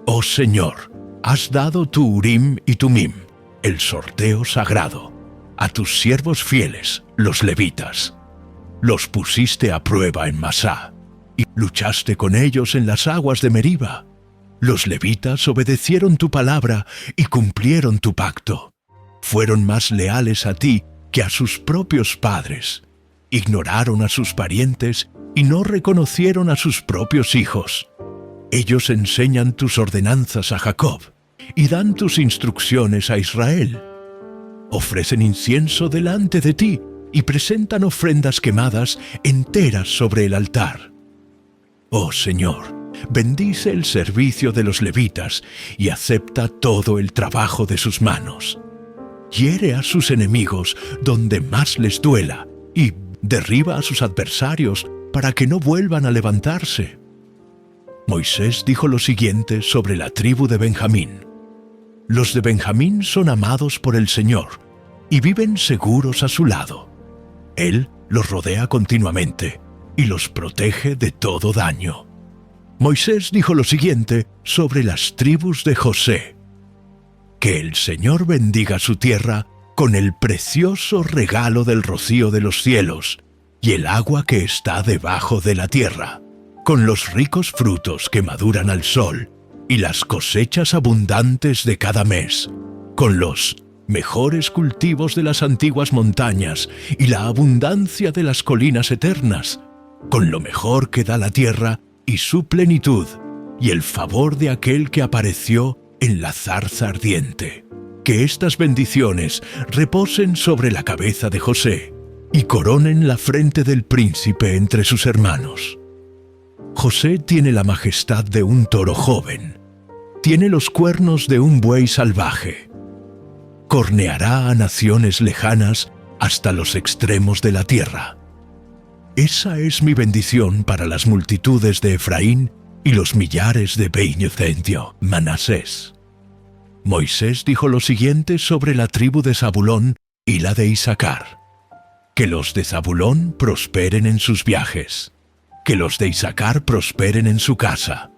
«Oh Señor, has dado tu Urim y Tumim, el sorteo sagrado, a tus siervos fieles, los levitas. Los pusiste a prueba en Masá, y luchaste con ellos en las aguas de Meriba. Los levitas obedecieron tu palabra y cumplieron tu pacto. Fueron más leales a ti que a sus propios padres. Ignoraron a sus parientes y no reconocieron a sus propios hijos. Ellos enseñan tus ordenanzas a Jacob y dan tus instrucciones a Israel. Ofrecen incienso delante de ti y presentan ofrendas quemadas enteras sobre el altar. Oh Señor, bendice el servicio de los levitas y acepta todo el trabajo de sus manos. Hiere a sus enemigos donde más les duela y derriba a sus adversarios para que no vuelvan a levantarse. Moisés dijo lo siguiente sobre la tribu de Benjamín. Los de Benjamín son amados por el Señor y viven seguros a su lado. Él los rodea continuamente y los protege de todo daño. Moisés dijo lo siguiente sobre las tribus de José. Que el Señor bendiga su tierra con el precioso regalo del rocío de los cielos y el agua que está debajo de la tierra, con los ricos frutos que maduran al sol y las cosechas abundantes de cada mes, con los mejores cultivos de las antiguas montañas y la abundancia de las colinas eternas, con lo mejor que da la tierra y su plenitud, y el favor de aquel que apareció en la zarza ardiente. Que estas bendiciones reposen sobre la cabeza de José y coronen la frente del príncipe entre sus hermanos. José tiene la majestad de un toro joven, tiene los cuernos de un buey salvaje. Corneará a naciones lejanas hasta los extremos de la tierra. Esa es mi bendición para las multitudes de Efraín y los millares de Beincencio, Manasés. Moisés dijo lo siguiente sobre la tribu de Zabulón y la de Isaacar. Que los de Zabulón prosperen en sus viajes, que los de Isaacar prosperen en su casa.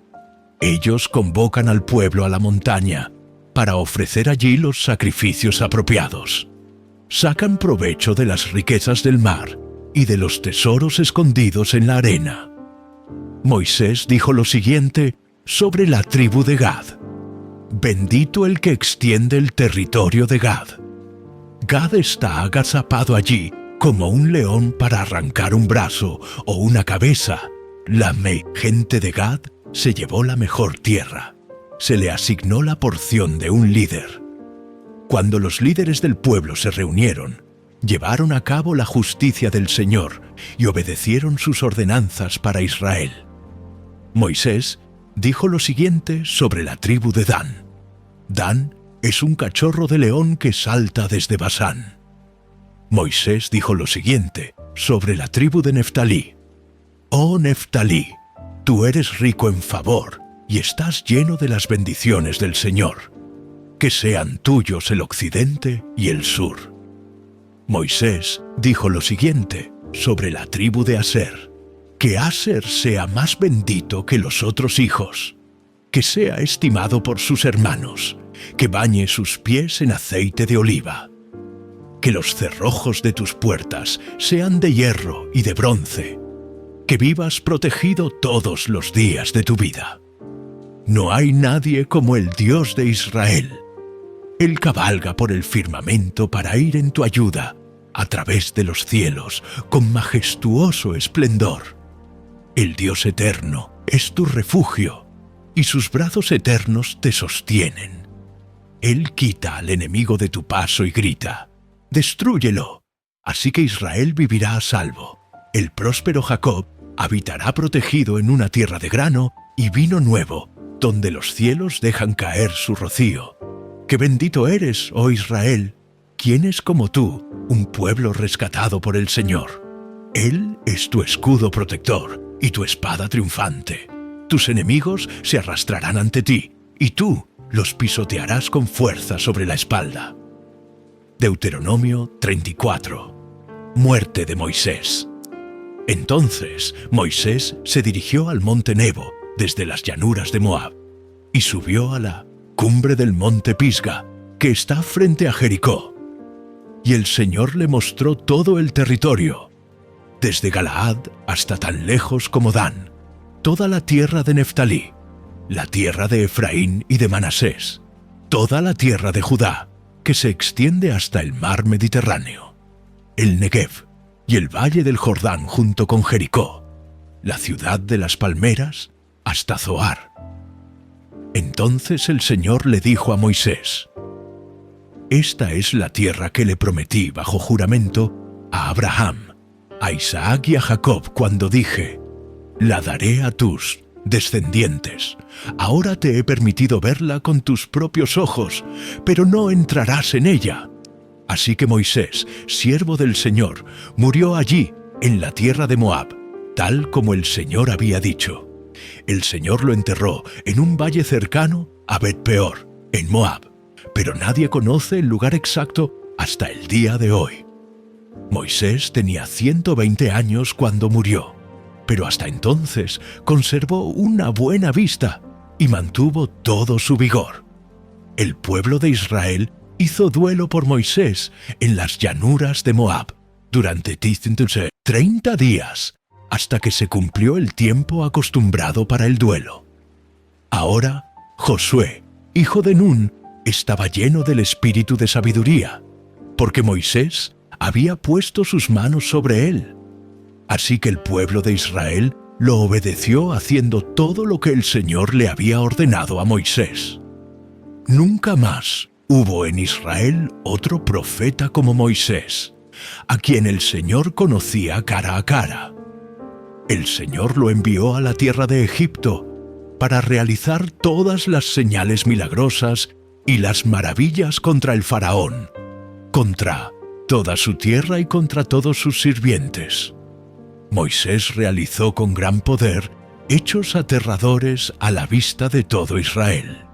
Ellos convocan al pueblo a la montaña para ofrecer allí los sacrificios apropiados. Sacan provecho de las riquezas del mar y de los tesoros escondidos en la arena. Moisés dijo lo siguiente sobre la tribu de Gad. Bendito el que extiende el territorio de Gad. Gad está agazapado allí como un león para arrancar un brazo o una cabeza. La gente de Gad se llevó la mejor tierra. Se le asignó la porción de un líder. Cuando los líderes del pueblo se reunieron, llevaron a cabo la justicia del Señor y obedecieron sus ordenanzas para Israel. Moisés dijo lo siguiente sobre la tribu de Dan. Dan es un cachorro de león que salta desde Basán. Moisés dijo lo siguiente sobre la tribu de Neftalí. Oh Neftalí, tú eres rico en favor y estás lleno de las bendiciones del Señor. Que sean tuyos el occidente y el sur. Moisés dijo lo siguiente sobre la tribu de Aser. Que Aser sea más bendito que los otros hijos. Que sea estimado por sus hermanos. Que bañe sus pies en aceite de oliva. Que los cerrojos de tus puertas sean de hierro y de bronce. Que vivas protegido todos los días de tu vida. No hay nadie como el Dios de Israel. Él cabalga por el firmamento para ir en tu ayuda, a través de los cielos, con majestuoso esplendor. El Dios eterno es tu refugio, y sus brazos eternos te sostienen. Él quita al enemigo de tu paso y grita, «Destrúyelo», así que Israel vivirá a salvo. El próspero Jacob habitará protegido en una tierra de grano y vino nuevo, donde los cielos dejan caer su rocío. ¡Qué bendito eres, oh Israel! ¿Quién es como tú, un pueblo rescatado por el Señor? Él es tu escudo protector y tu espada triunfante. Tus enemigos se arrastrarán ante ti, y tú los pisotearás con fuerza sobre la espalda. Deuteronomio 34. Muerte de Moisés. Entonces Moisés se dirigió al monte Nebo desde las llanuras de Moab y subió a la cumbre del monte Pisga, que está frente a Jericó. Y el Señor le mostró todo el territorio, desde Galaad hasta tan lejos como Dan, toda la tierra de Neftalí, la tierra de Efraín y de Manasés, toda la tierra de Judá, que se extiende hasta el mar Mediterráneo, el Negev y el valle del Jordán junto con Jericó, la ciudad de las palmeras hasta Zoar. Entonces el Señor le dijo a Moisés: «Esta es la tierra que le prometí bajo juramento a Abraham, a Isaac y a Jacob cuando dije: la daré a tus descendientes. Ahora te he permitido verla con tus propios ojos, pero no entrarás en ella». Así que Moisés, siervo del Señor, murió allí, en la tierra de Moab, tal como el Señor había dicho. El Señor lo enterró en un valle cercano a Bet-peor, en Moab, pero nadie conoce el lugar exacto hasta el día de hoy. Moisés tenía 120 años cuando murió, pero hasta entonces conservó una buena vista y mantuvo todo su vigor. El pueblo de Israel hizo duelo por Moisés en las llanuras de Moab durante 30 días, hasta que se cumplió el tiempo acostumbrado para el duelo. Ahora, Josué, hijo de Nun, estaba lleno del espíritu de sabiduría, porque Moisés había puesto sus manos sobre él. Así que el pueblo de Israel lo obedeció haciendo todo lo que el Señor le había ordenado a Moisés. Nunca más hubo en Israel otro profeta como Moisés, a quien el Señor conocía cara a cara. El Señor lo envió a la tierra de Egipto para realizar todas las señales milagrosas y las maravillas contra el faraón, contra toda su tierra y contra todos sus sirvientes. Moisés realizó con gran poder hechos aterradores a la vista de todo Israel.